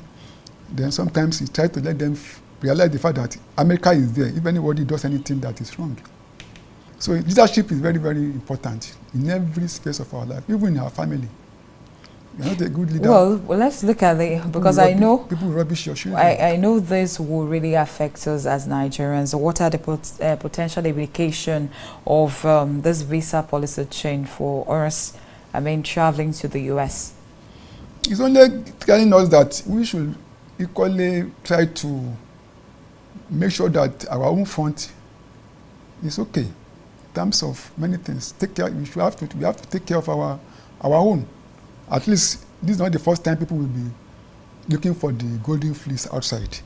sometimes he tries to let them realize the fact that America is there if anybody does anything that is wrong. So leadership is very, very important in every space of our life, even in our family. You're not a good leader. Well, let's look at it, because I know people rubbish your children. I know this will really affect us as Nigerians. What are the potential implications of this visa policy change for us, traveling to the U.S.? It's only telling us that we should equally try to make sure that our own front is okay in terms of many things. We have to take care of our own. At least this is not the first time people will be looking for the golden fleece outside.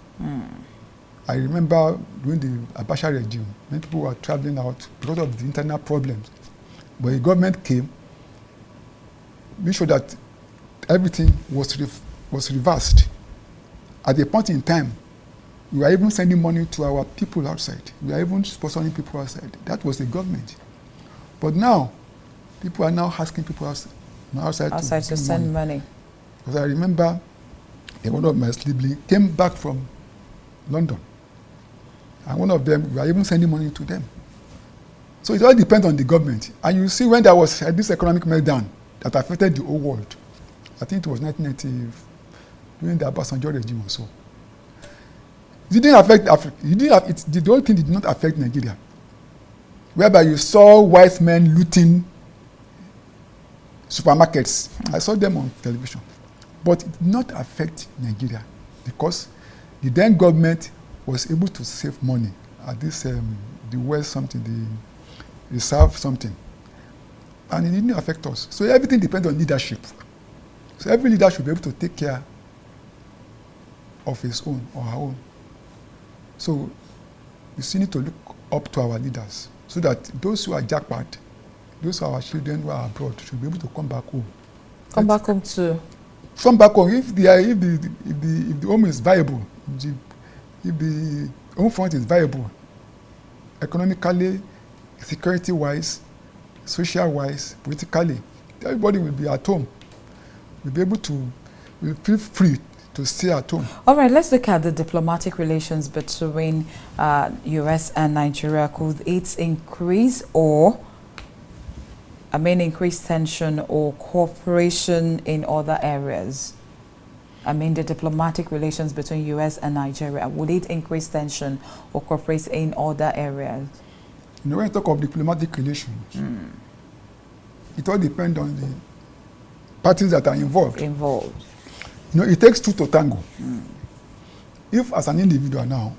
I remember during the Abacha regime, many people were traveling out because of the internal problems. But the government came, made sure that everything was reversed. At a point in time, we were even sending money to our people outside. We were even sponsoring people outside. That was the government. But now, people are now asking people outside to send money. Because I remember one of my siblings came back from London. And one of them, we are even sending money to them. So it all depends on the government. And you see when there was this economic meltdown that affected the whole world, I think it was 1990, during the Obasanjo regime or so. It didn't affect Africa. The whole thing did not affect Nigeria. Whereby you saw white men looting supermarkets. I saw them on television. But it did not affect Nigeria because the then government was able to save money at this, the West something, the Reserve something. And it didn't affect us. So everything depends on leadership. So every leader should be able to take care of his own or her own. So we still need to look up to our leaders so that those who are jackpot, those who are our children who are abroad should be able to come back home. Come back home to? Come back home. If the home is viable, if the home front is viable, economically, security-wise, social-wise, politically, everybody will be at home. We'll be able to, we'll feel free to stay at home. All right, let's look at the diplomatic relations between U.S. and Nigeria. Could it increase or, increase tension or cooperation in other areas? The diplomatic relations between U.S. and Nigeria, would it increase tension or cooperate in other areas? You know, when you talk of diplomatic relations, it all depends on the parties that are involved. You know, it takes two to tango. If as an individual now,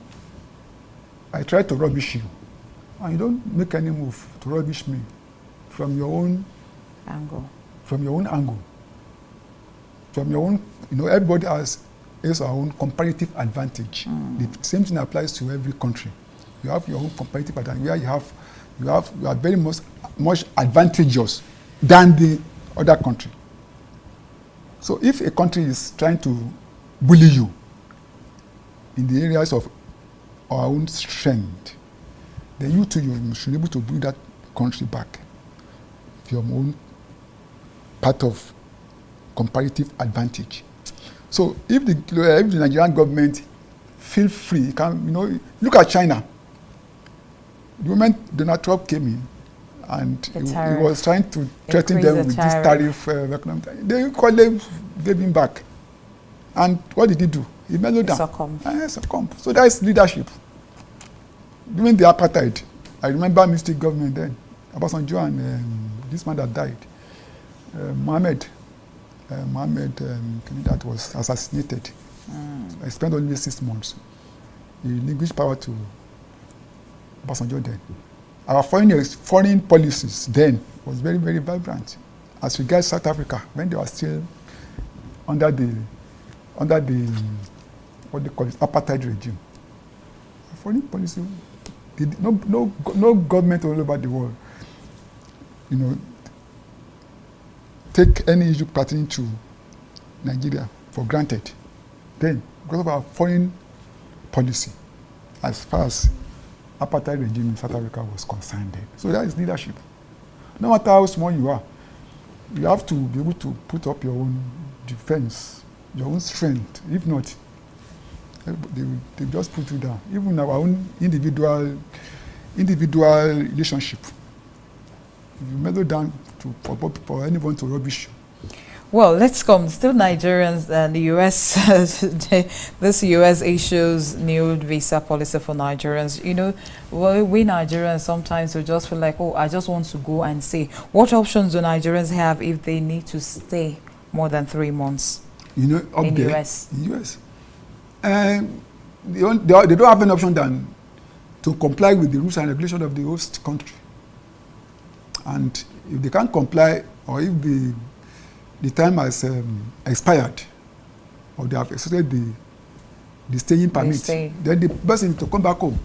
I try to rubbish you, and you don't make any move to rubbish me from your own angle, from your own, you know, everybody has our own comparative advantage. The same thing applies to every country. You have your own comparative advantage where you are very much advantageous than the other country. So if a country is trying to bully you in the areas of our own strength, then you too, you should be able to bring that country back to your own part of comparative advantage. So if the Nigerian government feel free, look at China. The moment Donald Trump came in, and he was trying to threaten them with this tariff. They equally gave him back. And what did he do? He mellowed down. Succumbed. So that is leadership. During the apartheid, I remember Mystic government then, Obasanjo and this man that died, Mohammed, that was assassinated. I spent only 6 months. He relinquished power to Obasanjo then. Our foreign policies then was very, very vibrant. As regards South Africa, when they were still under the what they call it, apartheid regime. Foreign policy, no government all over the world, take any issue pertaining to Nigeria for granted. Then, because of our foreign policy, as far as apartheid regime in South Africa was concerned then. So that is leadership. No matter how small you are, you have to be able to put up your own defense, your own strength. If not, they just put you down. Even our own individual relationship. If you mellow down for anyone to rubbish you. Well, let's come. Still Nigerians and the U.S. This U.S. issues new visa policy for Nigerians. You know, we Nigerians sometimes we just feel like, oh, I just want to go and see. What options do Nigerians have if they need to stay more than 3 months in the U.S.? In U.S. They don't have an option than to comply with the rules and regulations of the host country. And if they can't comply, or if the time has expired, or they have exceeded the staying permit, then the person needs to come back home.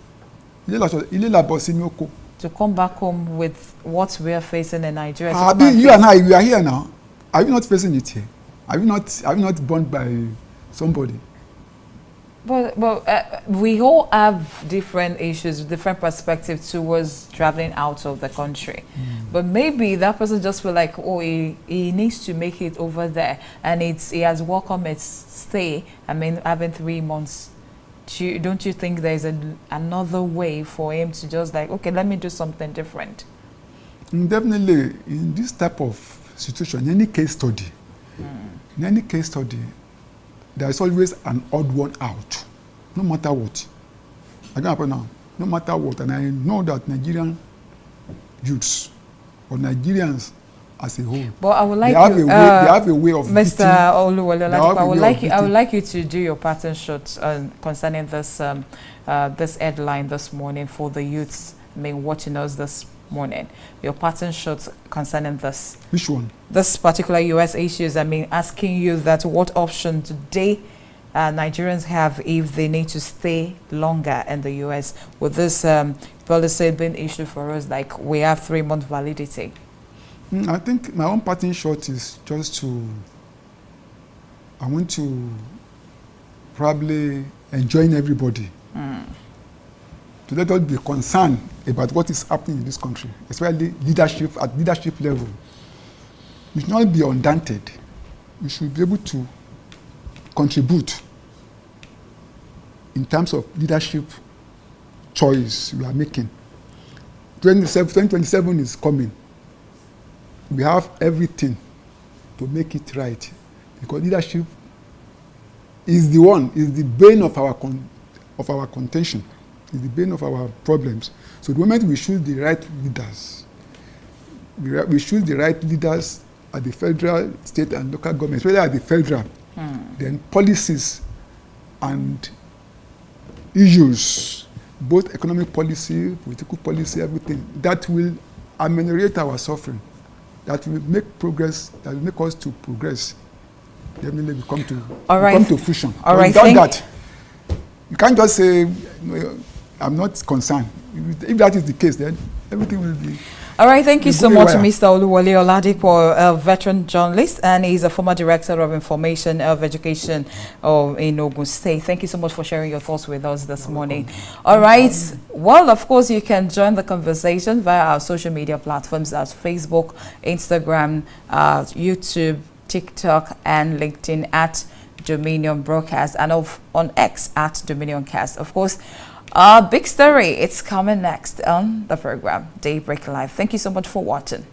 To come back home with what we are facing in Nigeria. You and I, we are here now. Are you not facing it here? Are you not born by somebody? But we all have different issues, different perspectives towards traveling out of the country. But maybe that person just feel like, oh, he needs to make it over there, and he has welcomed its stay. Having 3 months don't you think there's another way for him to just like, okay, let me do something different? Definitely, in this type of situation, in any case study, there's always an odd one out, no matter what. I don't happen now, no matter what. And I know that Nigerian youths or Nigerians as a whole, but I would like they have a way of Mr. Oluwole, I would like you to do your pattern shot concerning this this headline this morning for the youths watching us this morning. Your pattern shot concerning this. Which one? This particular U.S. issues. Asking you that what option today Nigerians have if they need to stay longer in the U.S. with this policy being issued for us, like we have 3-month validity. I think my own parting shot is just I want to probably enjoin everybody to let us be concerned about what is happening in this country, especially leadership at leadership level. We should not be undaunted. We should be able to contribute in terms of leadership choice we are making. 2027 is coming. We have everything to make it right, because leadership is the bane of our contention, is the bane of our problems. So the moment we choose the right leaders, we choose the right leaders at the federal, state, and local governments, whether at the federal, then policies and issues, both economic policy, political policy, everything, that will ameliorate our suffering, that will make progress, that will make us to progress. Definitely we come to fruition. All right, that, you can't just say, no, I'm not concerned. If that is the case, then everything will be. All right, thank you so much, Mr. Oluwole Oladipo, a veteran journalist, and he's a former director of information of education in Ogun State. Thank you so much for sharing your thoughts with us this morning. All right, well, of course, you can join the conversation via our social media platforms as Facebook, Instagram, YouTube, TikTok, and LinkedIn at Dominion Broadcast, and on X at Dominion Cast. Of course, big story, it's coming next on the program, Daybreak Live. Thank you so much for watching.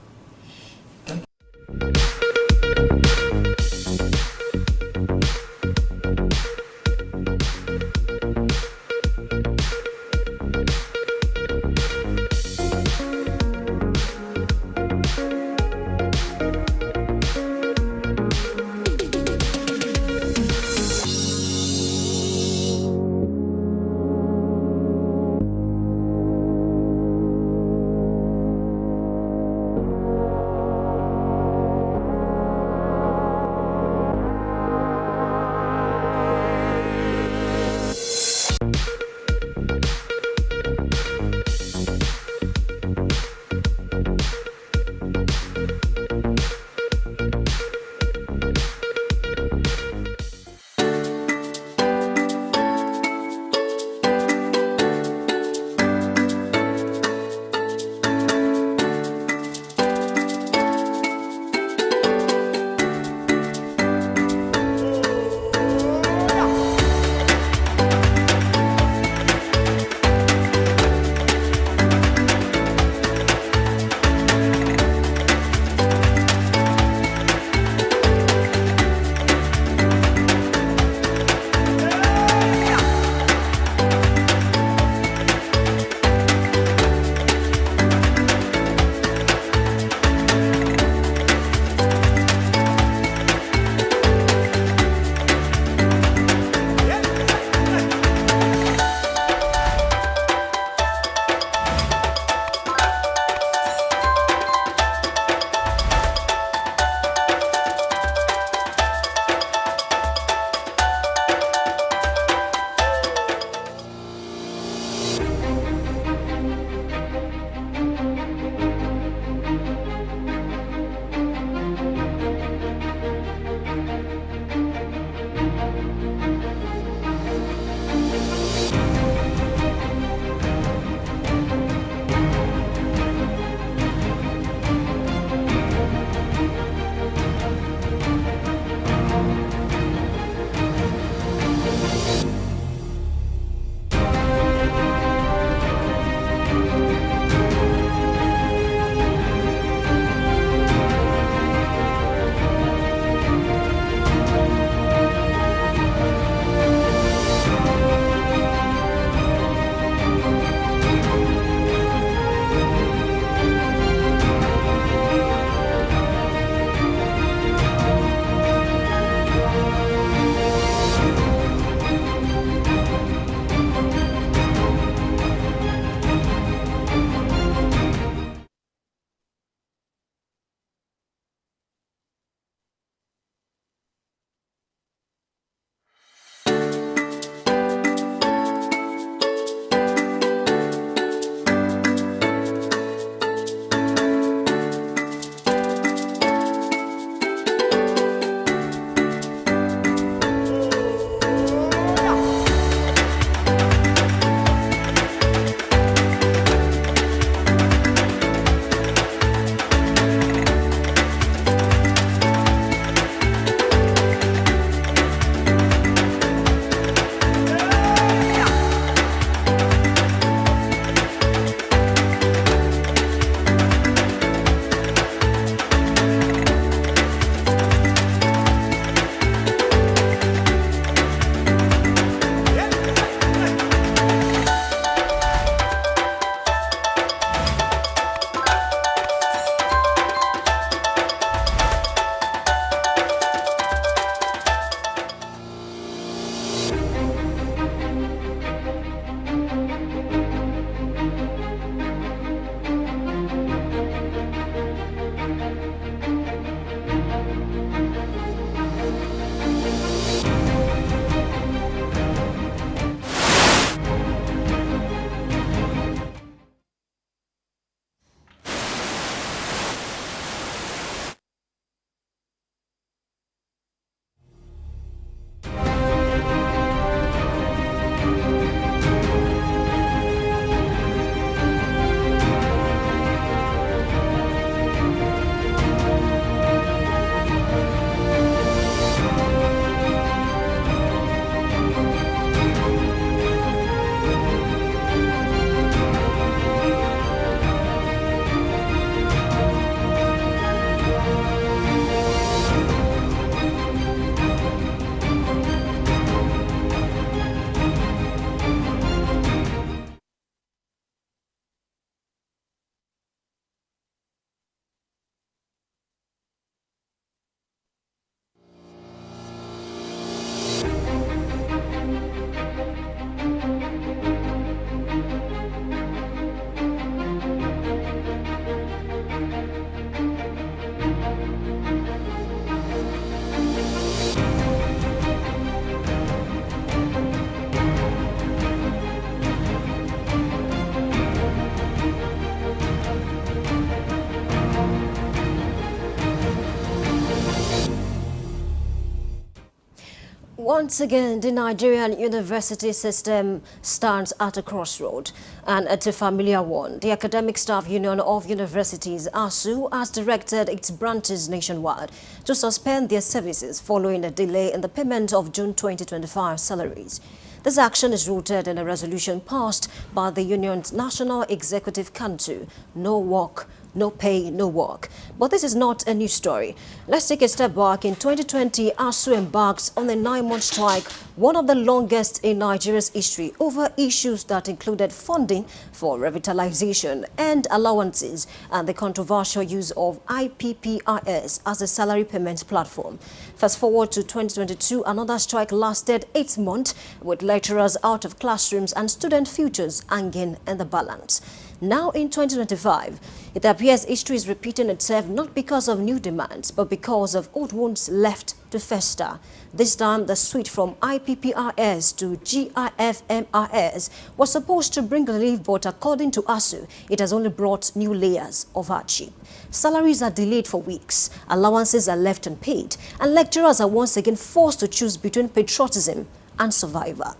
Once again, the Nigerian university system stands at a crossroad, and it's a familiar one. The Academic Staff Union of Universities, ASU, has directed its branches nationwide to suspend their services following a delay in the payment of June 2025 salaries. This action is rooted in a resolution passed by the union's National Executive Council, No Work, No Pay, No Work. But this is not a new story. Let's take a step back. In 2020, ASU embarked on a 9-month strike, one of the longest in Nigeria's history, over issues that included funding for revitalization and allowances and the controversial use of IPPRS as a salary payment platform. Fast forward to 2022, another strike lasted 8 months, with lecturers out of classrooms and student futures hanging in the balance. Now in 2025, it appears history is repeating itself not because of new demands, but because of old wounds left to fester. This time, the switch from IPPRS to GIFMRS was supposed to bring relief, but according to ASU, it has only brought new layers of hardship. Salaries are delayed for weeks, allowances are left unpaid, and lecturers are once again forced to choose between patriotism and survival.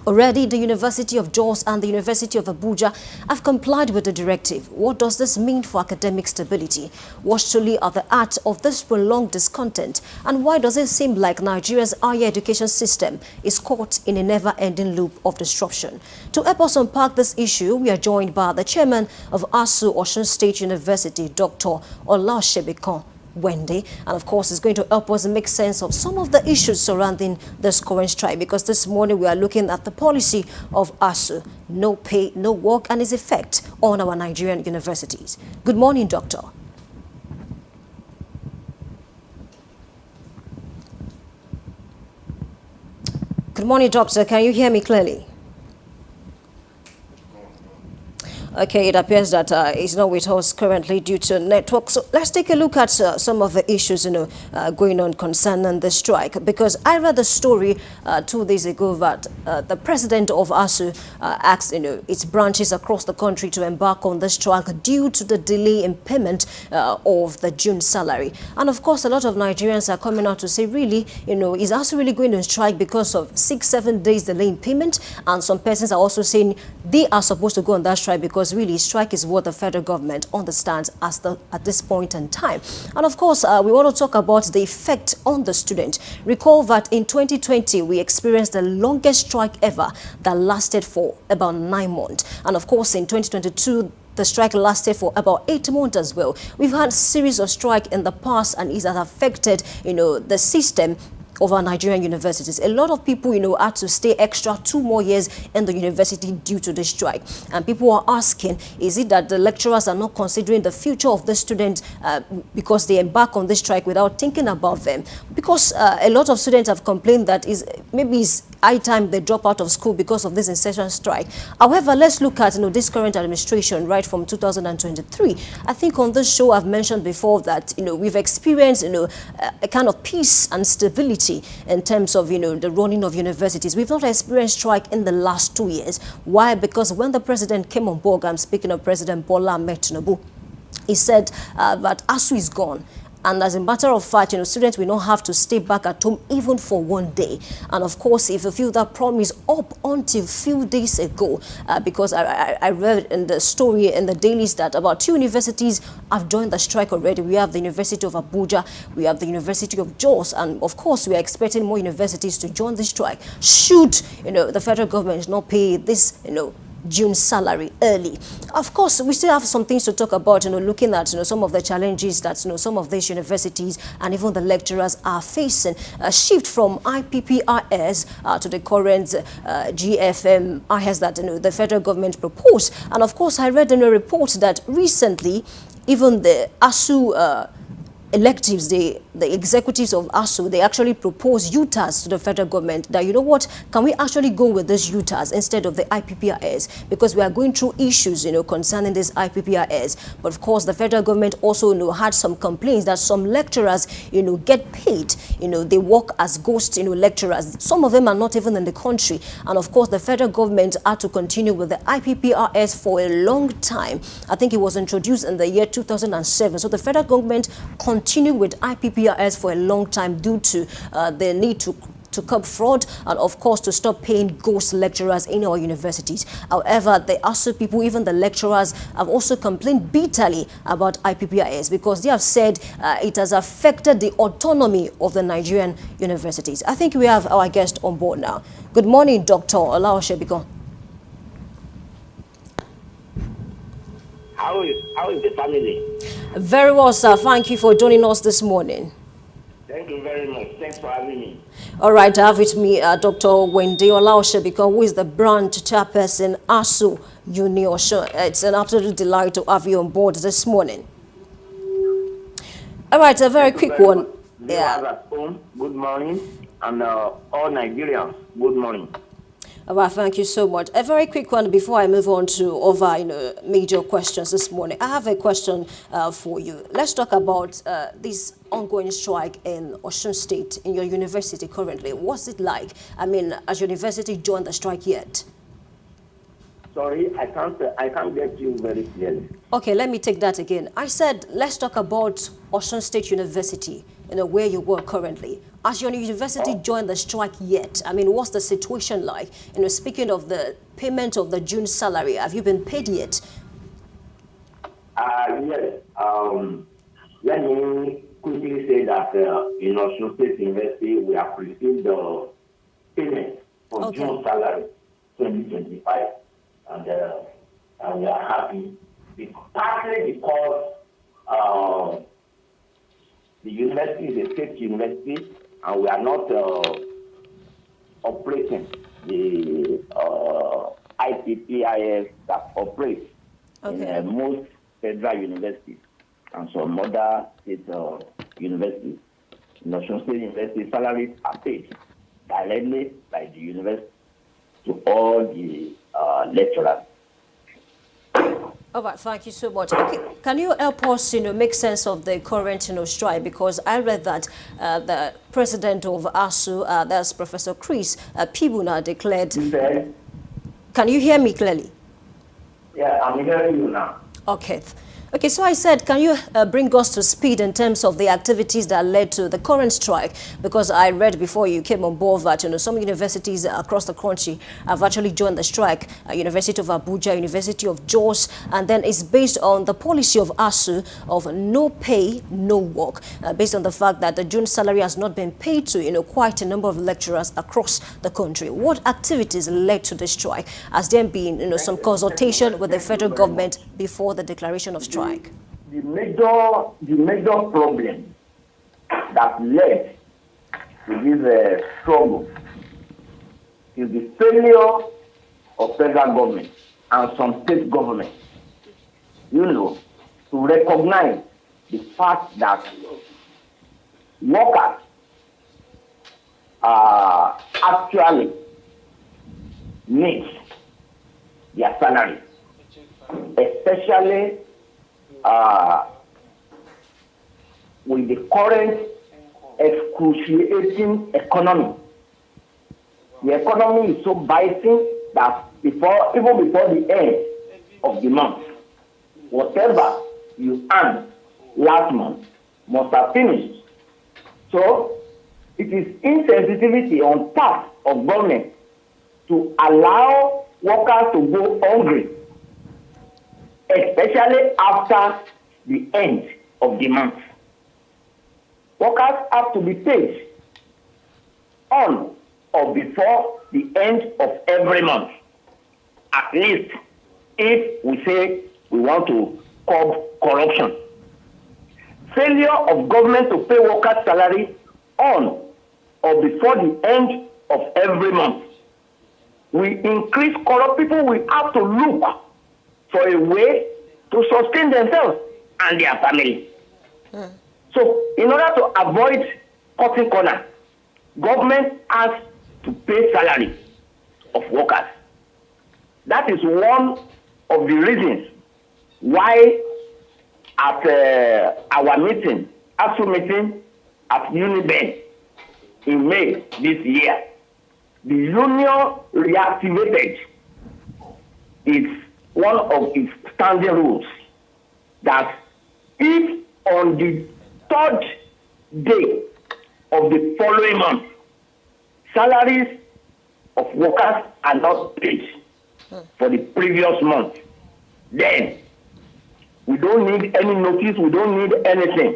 Already, the University of Jos and the University of Abuja have complied with the directive. What does this mean for academic stability? What truly are the heart of this prolonged discontent? And why does it seem like Nigeria's higher education system is caught in a never-ending loop of disruption? To help us unpack this issue, we are joined by the chairman of ASU Osun State University, Dr. Olasebikon Wendy, and of course is going to help us make sense of some of the issues surrounding this current strike, because this morning we are looking at the policy of ASU, no pay, no work, and its effect on our Nigerian universities. Good morning, Doctor. Good morning, Doctor. Can you hear me clearly? Okay, it appears that he's not with us currently due to network. So let's take a look at some of the issues, going on concerning the strike. Because I read the story 2 days ago that the president of ASU asked, its branches across the country to embark on the strike due to the delay in payment of the June salary. And of course, a lot of Nigerians are coming out to say, really, is ASU really going to strike because of 6-7 days delay in payment? And some persons are also saying they are supposed to go on that strike because really strike is what the federal government understands at this point in time. And of course, we want to talk about the effect on the student. Recall that in 2020, we experienced the longest strike ever that lasted for about 9 months. And of course, in 2022, the strike lasted for about 8 months as well. We've had a series of strikes in the past, and it has affected, the system of our Nigerian universities. A lot of people, had to stay extra 2 more years in the university due to the strike. And people are asking, is it that the lecturers are not considering the future of the students because they embark on this strike without thinking about them? Because a lot of students have complained that maybe it's high time they drop out of school because of this incessant strike. However, let's look at this current administration right from 2023. I think on this show I've mentioned before that we've experienced a kind of peace and stability in terms of the running of universities. We've not experienced strike in the last 2 years. Why? Because when the president came on board, I'm speaking of President Bola Ahmed Tinubu, he said that ASU is gone. And as a matter of fact, students will not have to stay back at home even for 1 day. And of course, if you feel that promise up until a few days ago, because I read in the story in the dailies that about 2 universities have joined the strike already. We have the University of Abuja, we have the University of Jos, and of course, we are expecting more universities to join the strike. Should, the federal government not pay this, June salary early. Of course, we still have some things to talk about, looking at some of the challenges that some of these universities and even the lecturers are facing. A shift from IPPRS to the current GFMRS that the federal government proposed. And of course, I read in a report that recently even the ASU electives, the executives of ASU, they actually propose UTAS to the federal government that, can we actually go with this UTAS instead of the IPPRS? Because we are going through issues, concerning this IPPRS. But of course, the federal government also, had some complaints that some lecturers, get paid, they work as ghost, lecturers. Some of them are not even in the country. And of course, the federal government had to continue with the IPPRS for a long time. I think it was introduced in the year 2007. So the federal government continued with IPPRS for a long time due to the need to to curb fraud and, of course, to stop paying ghost lecturers in our universities. However, the ASU people, even the lecturers, have also complained bitterly about IPPIS because they have said it has affected the autonomy of the Nigerian universities. I think we have our guest on board now. Good morning, Dr. Olaoshebiko. How is the family? Very well, sir. Thank you for joining us this morning. Thank you very much. Thanks for having me. All right, I have with me Dr. Wendy Olaoshebiko, who is the branch chairperson, ASU Uni-Osun. It's an absolute delight to have you on board this morning. All right, a very quick one. Yeah. At home, good morning, and all Nigerians, good morning. All right, thank you so much. A very quick one before I move on to other major questions this morning. I have a question for you. Let's talk about this ongoing strike in Osun State, in your university currently. What's it like? I mean, has your university joined the strike yet? Sorry, I can't get you very clearly. Okay, let me take that again. I said, let's talk about Osun State University, where you work currently. Has your university joined the strike yet? I mean, what's the situation like? Speaking of the payment of the June salary, have you been paid yet? Yes. Let me quickly say that in Osun State University, we have received the payment for June salary 2025. And we are happy, partly because the university is a state university and we are not operating the IPPIS that operates in most federal universities and some other state universities. In Osun State University, salaries are paid directly by the university to all the lecturers. All right, thank you so much. Okay, can you help us, make sense of the current, strike? Because I read that the president of ASU, that's Professor Chris Pibuna, declared. Can you hear me clearly? Yeah, I'm hearing you now. Okay. Okay, so I said, can you bring us to speed in terms of the activities that led to the current strike? Because I read before you came on board that, some universities across the country have actually joined the strike. University of Abuja, University of Jos, and then it's based on the policy of ASU of no pay, no work, based on the fact that the June salary has not been paid to, quite a number of lecturers across the country. What activities led to the strike? Has there been, some consultation with the federal government before the declaration of strike? The major problem that led to this struggle is the failure of federal government and some state governments, to recognize the fact that workers actually need their salaries, especially with the current excruciating economy. The economy is so biting that even before the end of the month, whatever you earned last month must have finished. So it is insensitivity on part of government to allow workers to go hungry, especially after the end of the month. Workers have to be paid on or before the end of every month, at least if we say we want to curb corruption. Failure of government to pay workers' salary on or before the end of every month will increase corrupt people. Will have to look for a way to sustain themselves and their family. So, in order to avoid cutting corners, government has to pay salary of workers. That is one of the reasons why at our meeting, ASU meeting at UNIBEN in May this year, the union reactivated its one of its standing rules that if on the third day of the following month salaries of workers are not paid for the previous month, then we don't need any notice, we don't need anything.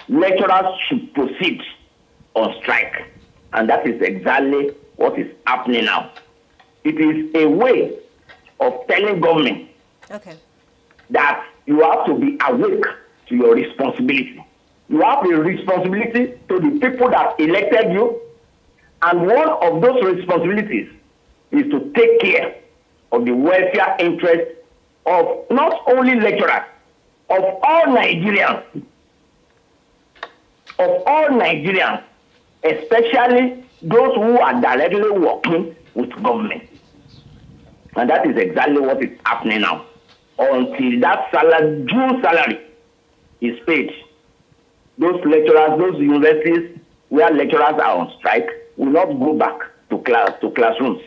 Lecturers should proceed on strike. And that is exactly what is happening now. It is a way of telling government that you have to be awake to your responsibility. You have a responsibility to the people that elected you, and one of those responsibilities is to take care of the welfare interests of not only lecturers, of all Nigerians. Of all Nigerians, especially those who are directly working with government. And that is exactly what is happening now. Until that salary, due salary is paid, those lecturers, those universities where lecturers are on strike will not go back to classrooms.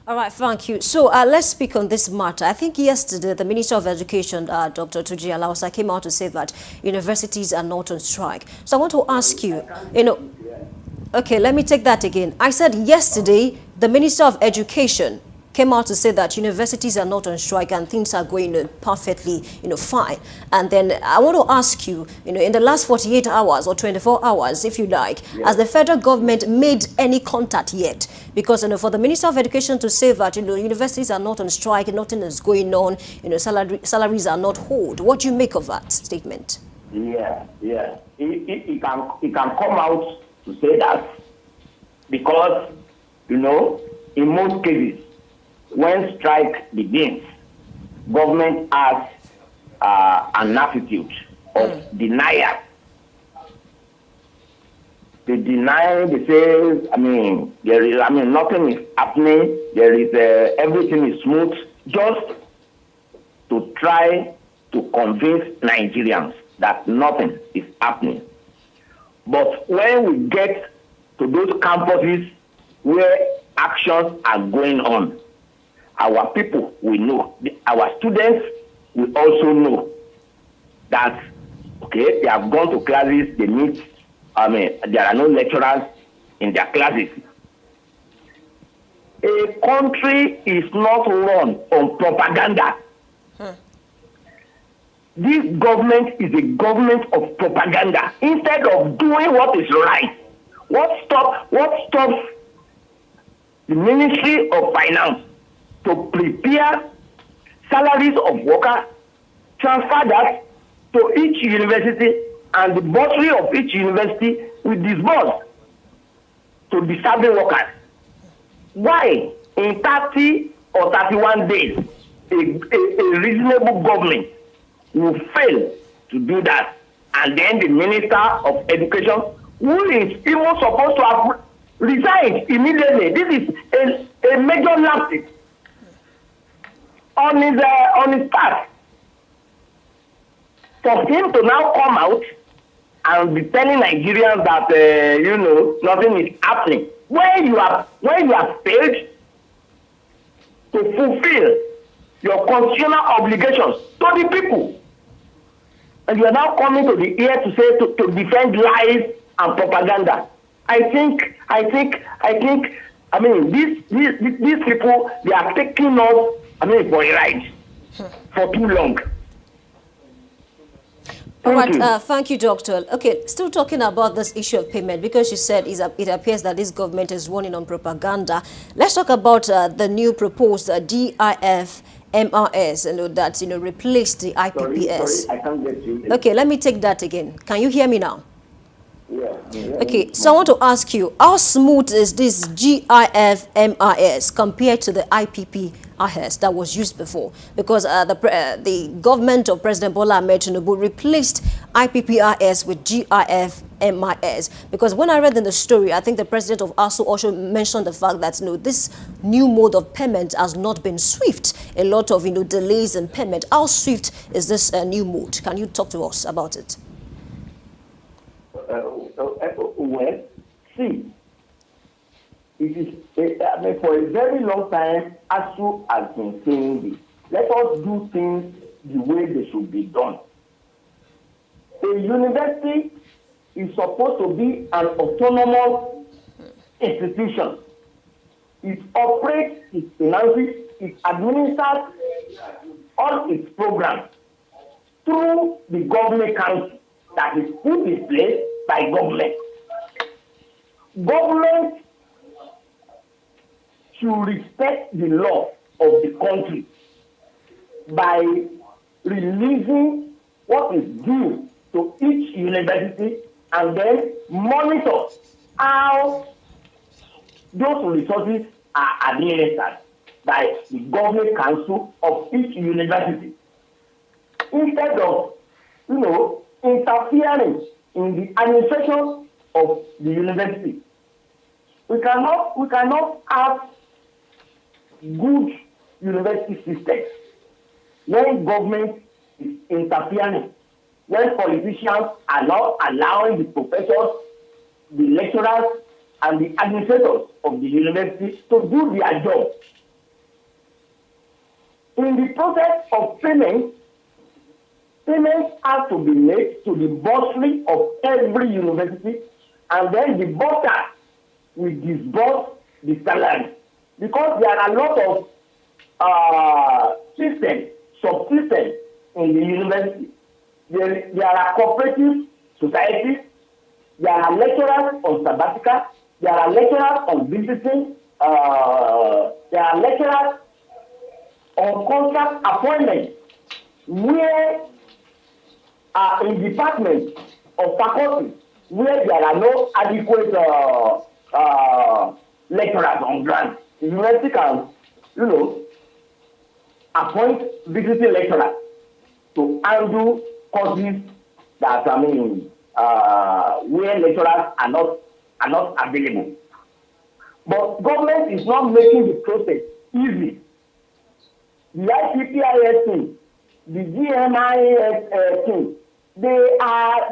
All right, thank you. So let's speak on this matter. I think yesterday the Minister of Education, Dr. Tuji Alausa, came out to say that universities are not on strike. So I want to ask you, okay, let me take that again. I said yesterday the Minister of Education came out to say that universities are not on strike and things are going perfectly, fine. And then I want to ask you, in the last 48 hours or 24 hours, if you like, has the federal government made any contact yet? Because, for the Minister of Education to say that, universities are not on strike, nothing is going on, salaries are not hold. What do you make of that statement? Yeah. He can come out to say that because, in most cases, when strike begins, government has an attitude of denial. They deny, they say, nothing is happening, everything is smooth, just to try to convince Nigerians that nothing is happening. But when we get to those campuses where actions are going on, our people will know, our students will also know that, okay, they have gone to classes, they meet, there are no lecturers in their classes. A country is not run on propaganda. This government is a government of propaganda. Instead of doing what is right, what stops the Ministry of Finance to prepare salaries of workers, transfer that to each university, and the bursary of each university will disburse to the serving workers. Why, in 30 or 31 days, a reasonable government will fail to do that? And then the Minister of Education, who is even supposed to have resigned immediately, this is a major lapse on his part. For him to now come out and be telling Nigerians that nothing is happening, when you have failed to fulfill your constitutional obligations to the people, and you are now coming to the ear to say to defend lies and propaganda. I think these people, they are taking us for a ride for too long. All right, thank you, Doctor. Okay, still talking about this issue of payment, because you said it appears that this government is running on propaganda. Let's talk about the new proposed DIF MRS, that replaced the IPPS. Sorry, I can't get you. Okay, let me take that again. Can you hear me now? Yeah. Okay, so I want to ask you, how smooth is this GIF MRS compared to the IPPRS that was used before? Because the government of President Bola Ahmed Tinubu replaced IPPRS with GIF MRS. Because when I read in the story, I think the president of ASU also mentioned the fact that this new mode of payment has not been swift. A lot of delays in payment. How swift is this new mode? Can you talk to us about it? Well, see, it is for a very long time, ASU has been saying this. Let us do things the way they should be done. A university is supposed to be an autonomous institution. It operates, it finances, it administers all its programs through the government council that is put in place by government. Government should respect the law of the country by releasing what is due to each university and then monitor how those resources are administered by the government council of each university. Instead of, interfering in the administration of the university, we cannot have good university systems when government is interfering, when politicians are not allowing the professors, the lecturers, and the administrators of the university to do their job. In the process of payments have to be made to the bursary of every university, and then the bursar will disburse the salary. Because there are a lot of systems, subsystems in the university. There are cooperative societies, there are lecturers on sabbatical, there are lecturers on visiting, there are lecturers on contract appointment, where in departments of faculty where there are no adequate lecturers on ground. The university can, appoint visiting lecturers to handle courses that where lecturers are not available. But government is not making the process easy. The ICPIS team, the GMIS team, they are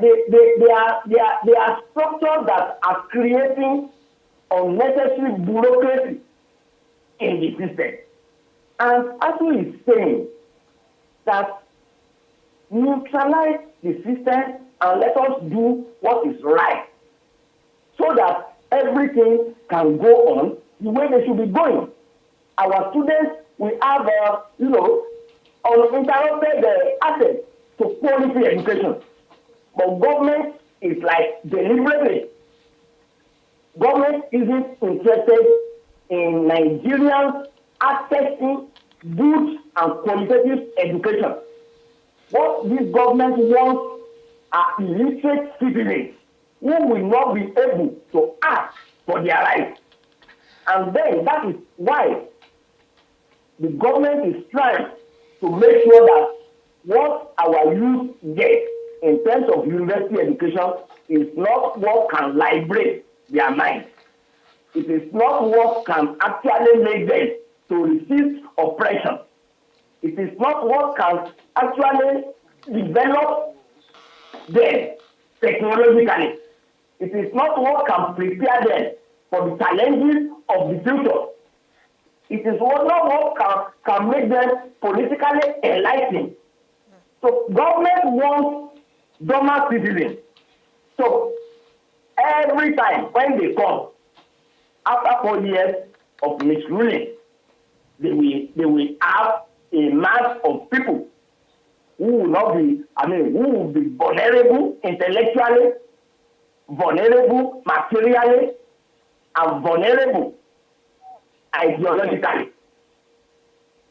structures that are creating unnecessary bureaucracy in the system. And ASUU is saying that neutralize the system and let us do what is right, so that everything can go on the way they should be going. Our students will have, uninterrupted access to quality education. But government is like deliberately. Government isn't interested in Nigerians accessing good and qualitative education. What this government wants are illiterate citizens who will not be able to ask for their rights. And then that is why the government is trying to make sure that what our youth get in terms of university education is not what can liberate their mind. It is not what can actually make them to resist oppression. It is not what can actually develop them technologically. It is not what can prepare them for the challenges of the future. It is not what can make them politically enlightened. So government wants dormant citizens. So every time when they come, after 4 years of misruling, they will have a mass of people who will not be, who will be vulnerable intellectually, vulnerable materially, and vulnerable ideologically.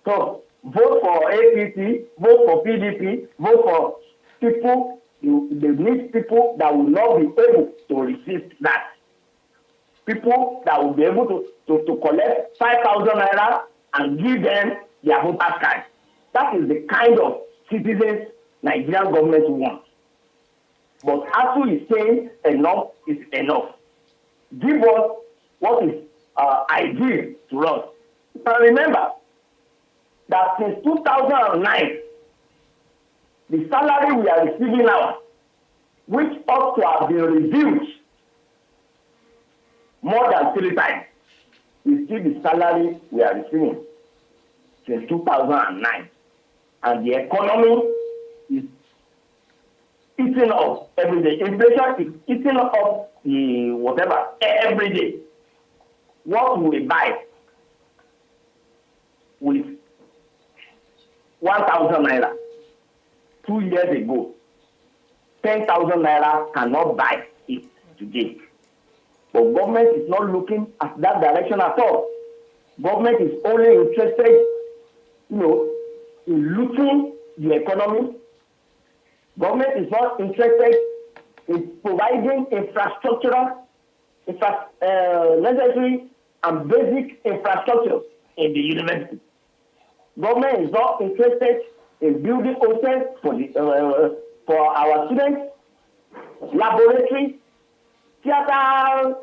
So vote for APC, vote for PDP, vote for people. They need people that will not be able to resist that. People that will be able to collect 5,000 naira and give them their voter card. That is the kind of citizens Nigerian government wants. But ASUU is saying enough is enough. Give us what is ideal to us. And remember that since 2009, the salary we are receiving now, which ought to have been reviewed more than 3 times, is still the salary we are receiving since 2009. And the economy is eating up every day. Inflation is eating up the whatever every day. what we buy with 1,000 naira 2 years ago, 10,000 naira cannot buy it today. But government is not looking at that direction at all. Government is only interested, in looting the economy. Government is not interested in providing necessary and basic infrastructure in the university. Government is not interested in building hostels for our students, laboratories, theater,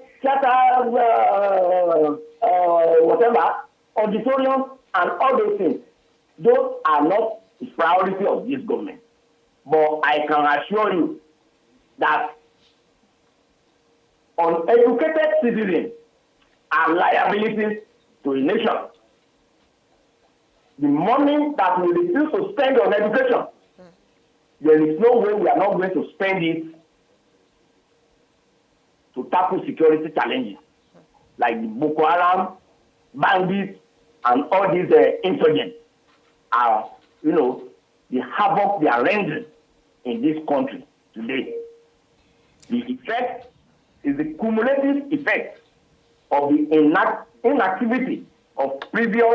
whatever, auditorium, and all those things. Those are not the priority of this government. But I can assure you that uneducated citizens are liabilities to a nation. The money that we refuse to spend on education, there is no way we are not going to spend it to tackle security challenges like the Boko Haram, bandits, and all these insurgents are, the havoc they are rendering in this country today. The effect is the cumulative effect of the inactivity of previous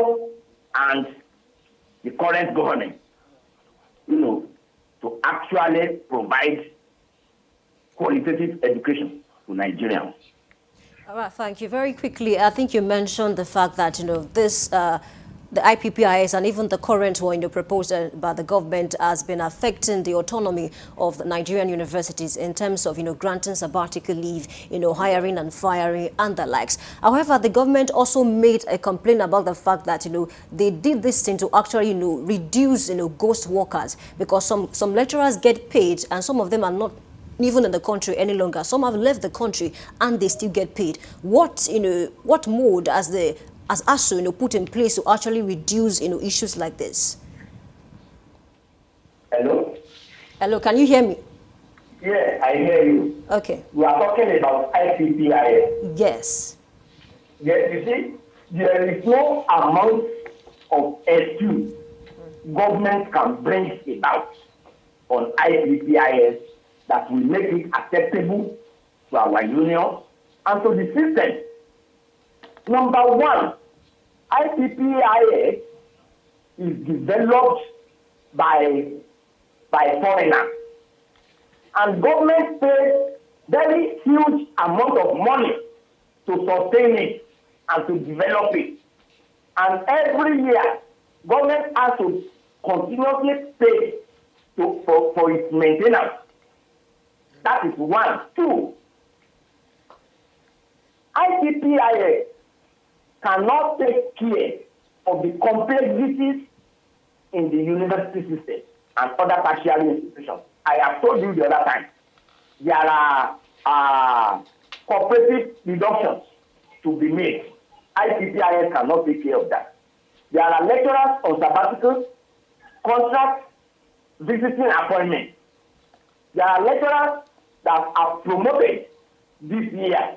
and the current government, to actually provide qualitative education to Nigerians. All right, thank you. Very quickly, I think you mentioned the fact that, the IPPIS and even the current one proposed by the government has been affecting the autonomy of the Nigerian universities in terms of, granting sabbatical leave, hiring and firing and the likes. However, the government also made a complaint about the fact that, they did this thing to actually, reduce, ghost workers, because some lecturers get paid and some of them are not even in the country any longer. Some have left the country and they still get paid. What mode as ASUU, put in place to actually reduce, issues like this? Hello? Hello, can you hear me? Yeah, I hear you. Okay. We are talking about IPPIS. Yes. Yes, you see, there is no amount of excuse government can bring about on IPPIS that will make it acceptable to our union and to the system. Number one, IPPIS is developed by foreigners, and government pays very huge amount of money to sustain it and to develop it. And every year, government has to continuously pay for its maintenance. That is one. Two, IPPIS cannot take care of the complexities in the university system and other tertiary institutions. I have told you the other time, there are cooperative deductions to be made. IPPIS cannot take care of that. There are lecturers on sabbatical, contracts, visiting appointments. There are lecturers that are promoted this year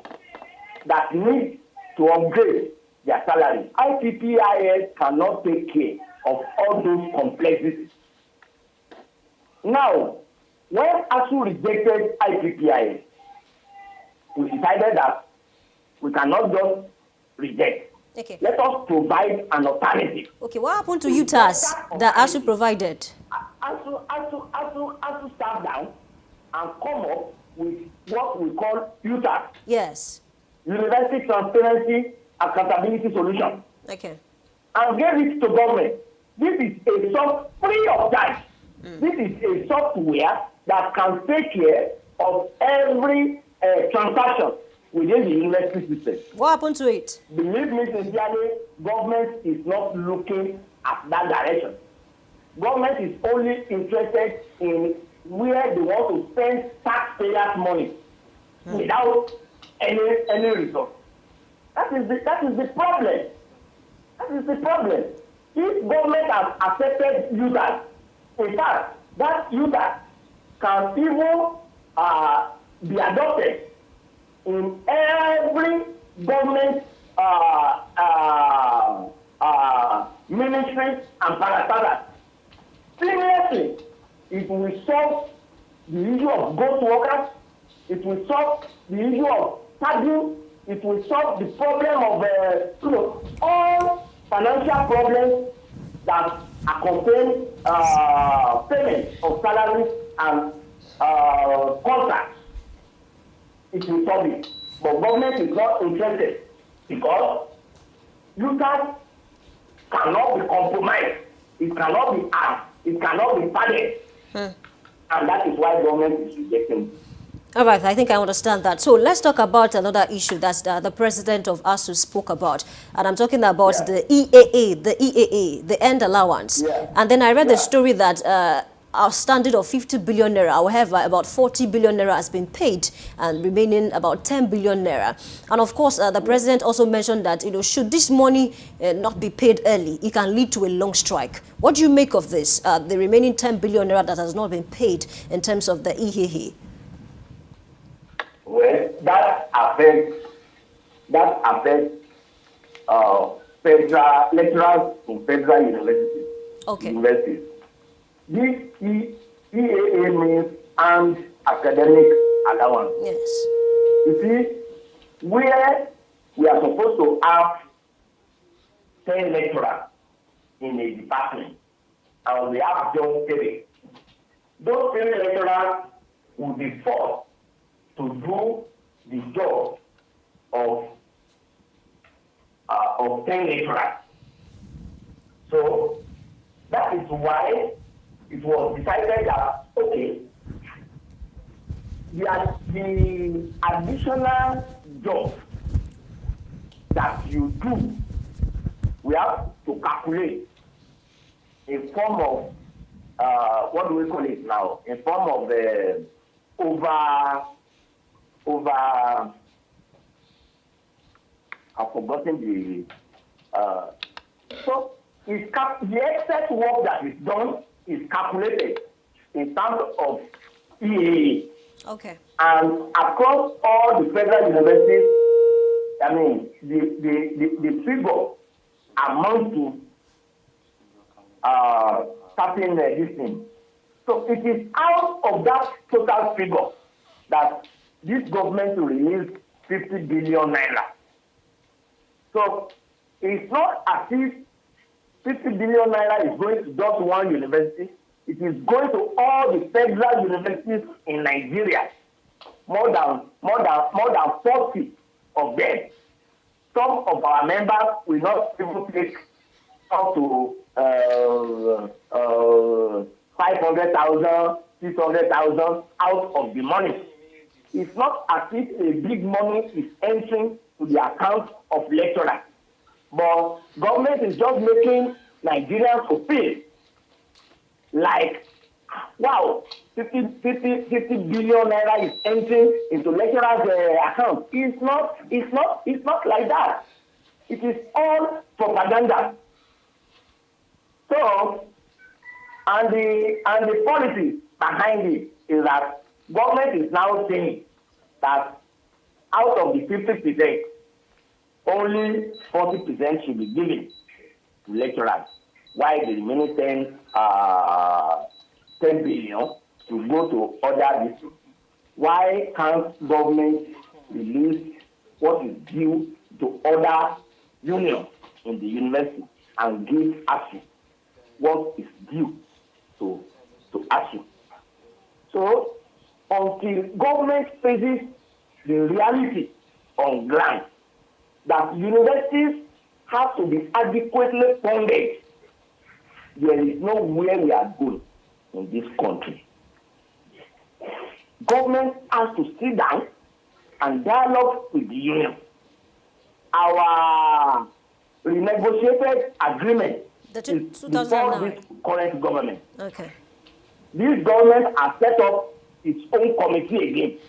that need to upgrade their salary. IPPIS cannot take care of all those complexities. Now, when ASUU rejected IPPIS, we decided that we cannot just reject. Okay. Let us provide an alternative. Okay, what happened to UTAS that ASUU provided? ASUU sat down and come up with what we call UTAS. Yes. University Transparency Accountability Solution. Okay. And gave it to government. This is a software free of charge. This is a software that can take care of every transaction within the university system. What happened to it? Believe me sincerely, government is not looking at that direction. Government is only interested in where they want to spend taxpayers' money without any result. That is the problem. That is the problem. If government has accepted UTAS, in fact, that UTAS can even be adopted in every government ministries and parastatals. Seriously, it will solve the issue of ghost workers. It will solve the issue of tagging. It will solve the problem of all financial problems that accompany payment of salaries and contracts. It will solve it. But government is not interested because users cannot be compromised. It cannot be asked. It cannot be padded. And that is why government is rejecting it. All right, I think I understand that. So let's talk about another issue that the president of ASU spoke about. And I'm talking about the EAA, the end allowance. Yeah. And then I read the story that outstanding of 50 billion naira, however, about 40 billion naira has been paid and remaining about 10 billion naira. And of course, the president also mentioned that, should this money not be paid early, it can lead to a long strike. What do you make of this, the remaining 10 billion naira that has not been paid in terms of the EAA? Well, that affects federal lecturers in federal universities. Okay. This EAA means Armed Academic Allowance. Yes. You see, where we are supposed to have 10 lecturers in a department, and we have just 3. Those 3 lecturers will be forced to do the job of 10 lecturers. So that is why it was decided that, okay, the additional job that you do, we have to calculate in form of, what do we call it now? In form of the I've forgotten so the excess work that is done is calculated in terms of EAA. Okay. And across all the federal universities, I mean, the figure amounts to certain this thing. So it is out of that total figure that this government will release 50 billion naira. So it's not as if 50 billion naira is going to just one university. It is going to all the federal universities in Nigeria. More than 40 of them. Some of our members will not even take up to 500,000, 600,000 out of the money. It's not as if a big money is entering to the account of lecturers. But government is just making Nigerians to feel like, wow, 50 billion naira is entering into lecturers' account. It's not like that. It is all propaganda. So, and the policy behind it is that government is now saying that out of the 50%, only 40% should be given to lecturers, while the remaining 10 billion to go to other districts. Why can't government release what is due to other unions in the university and give ASU what is due to ASU? So until government faces the reality on ground that universities have to be adequately funded, there is nowhere we are going in this country. Government has to sit down and dialogue with the union. Our renegotiated agreement is before this current government. Okay. This government has set up its own committee again.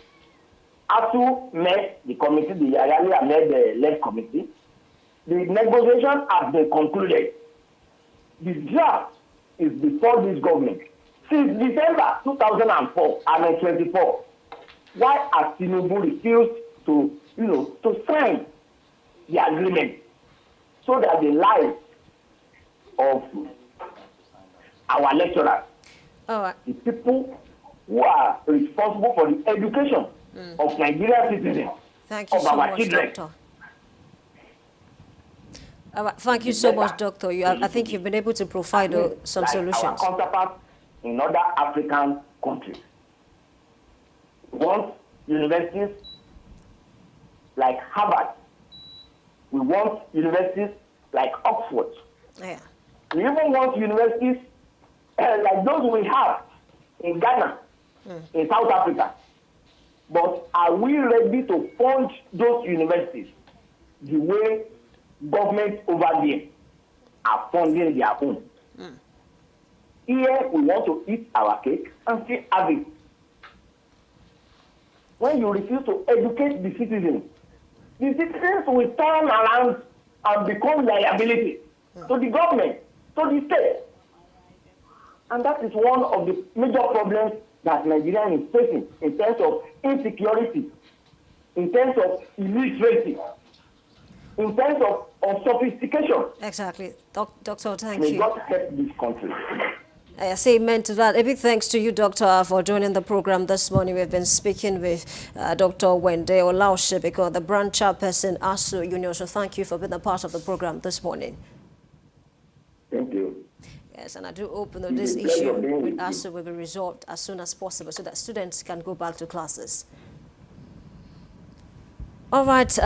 ASU met the committee, the Ayali Ahmed-led committee. The negotiation has been concluded. The draft is before this government. Since December 2004 and 24, why has Tinubu refused to sign the agreement so that the lives of our lecturers, All right. the people who are responsible for the education of Nigerian citizens, Thank you of so our much, children. Doctor. All right. Thank you so much, Doctor. I think you've been able to provide some like solutions. our counterparts in other African countries. We want universities like Harvard. We want universities like Oxford. Yeah. We even want universities like those we have in Ghana, in South Africa. But are we ready to fund those universities the way governments over there are funding their own? Here we want to eat our cake and still have it. When you refuse to educate the citizens will turn around and become liability to the government, to the state. And that is one of the major problems that Nigeria is facing in terms of insecurity, in terms of illiteracy, in terms of sophistication. Exactly. Doctor, thank May you. God help this country. I say amen to that. A big thanks to you, Doctor, for joining the program this morning. We've been speaking with Dr. Wende Olaoshibiko, the branch chairperson, ASU Union. So thank you for being a part of the program this morning. Thank you. Yes, and I do hope that It's this a pleasure issue being with with you. ASU will be resolved as soon as possible so that students can go back to classes. All right,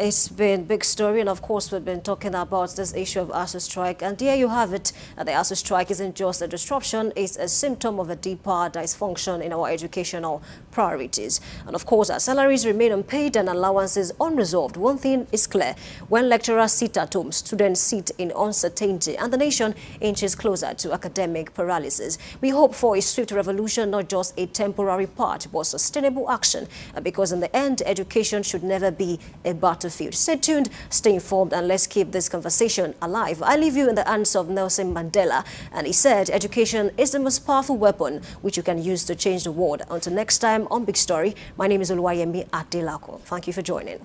it's been a big story, and of course we've been talking about this issue of ASU strike, and there you have it. The ASU strike isn't just a disruption, it's a symptom of a deeper dysfunction in our educational priorities. And of course, our salaries remain unpaid and allowances unresolved. One thing is clear: when lecturers sit at home, students sit in uncertainty, and the nation inches closer to academic paralysis. We hope for a swift revolution, not just a temporary part, but sustainable action, because in the end, education should never be a battlefield. Stay tuned, stay informed, and let's keep this conversation alive. I leave you in the hands of Nelson Mandela, and he said education is the most powerful weapon which you can use to change the world. Until next time on Big Story, my name is Oluwayemi Adelako. Thank you for joining.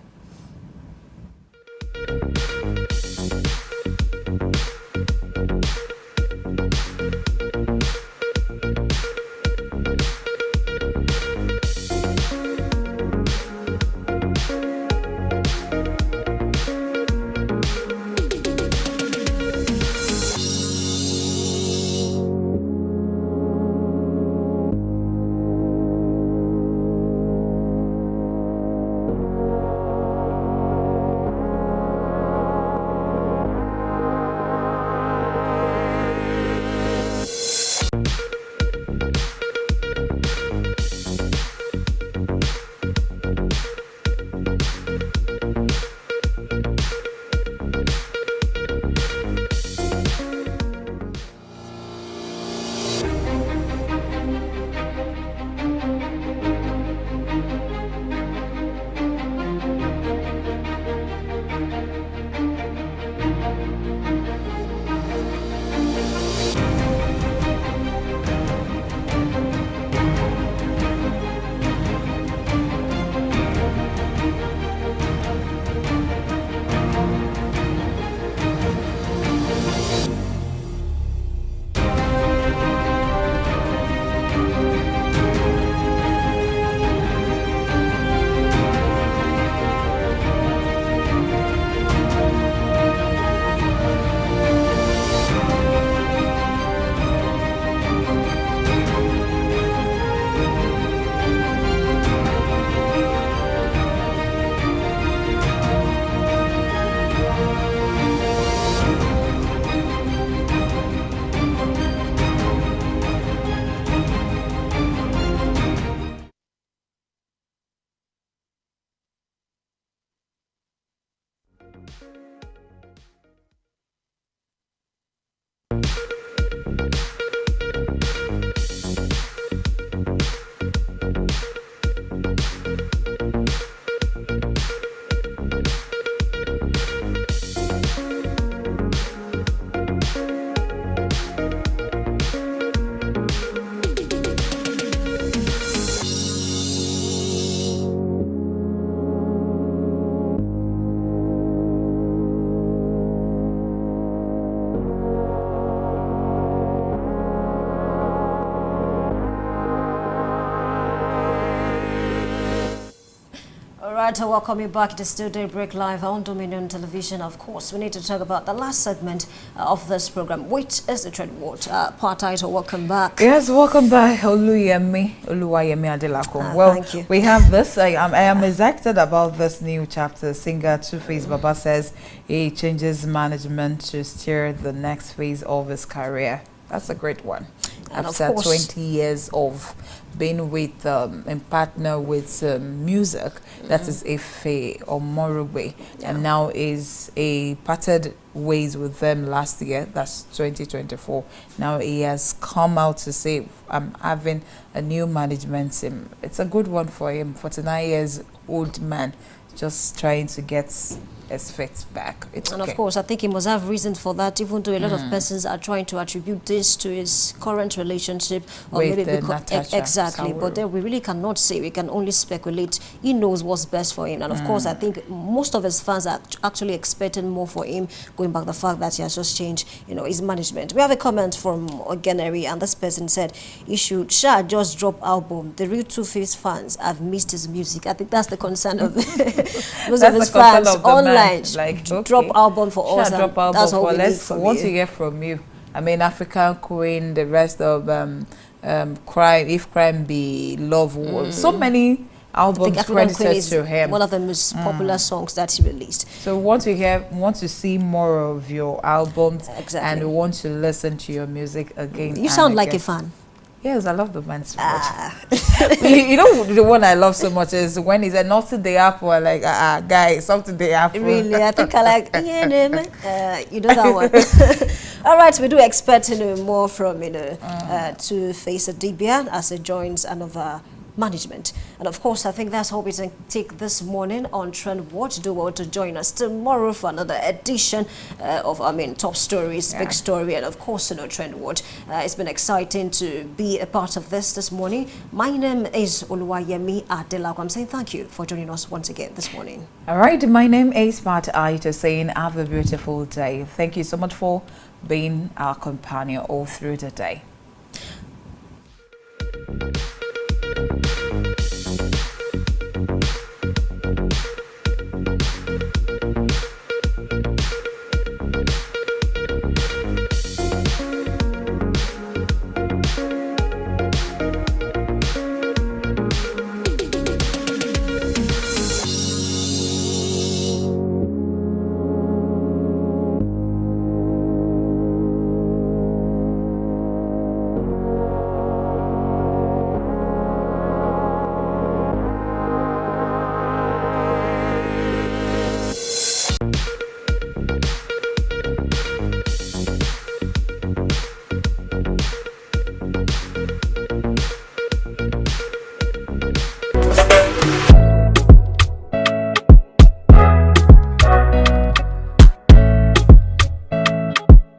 right, I welcome you back to Still Daybreak Live on Dominion Television. Of course, we need to talk about the last segment of this program, which is the Trend Watch. Part title, welcome back. Yes, welcome back, Oluwayemi Adelako. Well, thank you. We have this. I am excited about this new chapter. Singer Two-Face Baba says he changes management to steer the next phase of his career. That's a great one. And After of course, 20 years of being with and partner with music, that is Ife or Morugbe, and now is a parted ways with them last year. That's 2024. Now he has come out to say, I'm having a new management team. It's a good one for him. 49 years old man, just trying to get his feet back. It's and okay. of course, I think he must have reason for that, even though a lot of persons are trying to attribute this to his current relationship, or With maybe because Natasha exactly. Sawuru. But then we really cannot say. We can only speculate. He knows what's best for him, and of course, I think most of his fans are actually expecting more for him, going back the fact that he has just changed, his management. We have a comment from Ogeneri, and this person said he should just drop album. The real Two-Face fans have missed his music. I think that's the concern of most of his fans online. Like, drop album for us. Drop album that's for what we need let's from want you. to hear from you. I mean, African Queen, the rest of Crime, If Crime Be Love, so many I think albums African Queen credited is to him. one of the most popular songs that he released. So we want to see more of your albums, Exactly. and we want to listen to your music again. You and sound like a again. fan. Yes, I love the band so much. You know, the one I love so much is when he said nothing they happen. I'm like, guys, something they happen. Really, I think I like you know that one. All right, we do expect more from Two-Face Adibia as he joins another management. And of course, I think that's how we can take this morning on Trend Watch. Do well to join us tomorrow for another edition of top stories, big story, and of course Trend Watch. It's been exciting to be a part of this morning. My name is Oluwayemi Adelako. I'm saying thank you for joining us once again this morning. All right, my name is Pat Aito, saying have a beautiful day. Thank you so much for being our companion all through the day.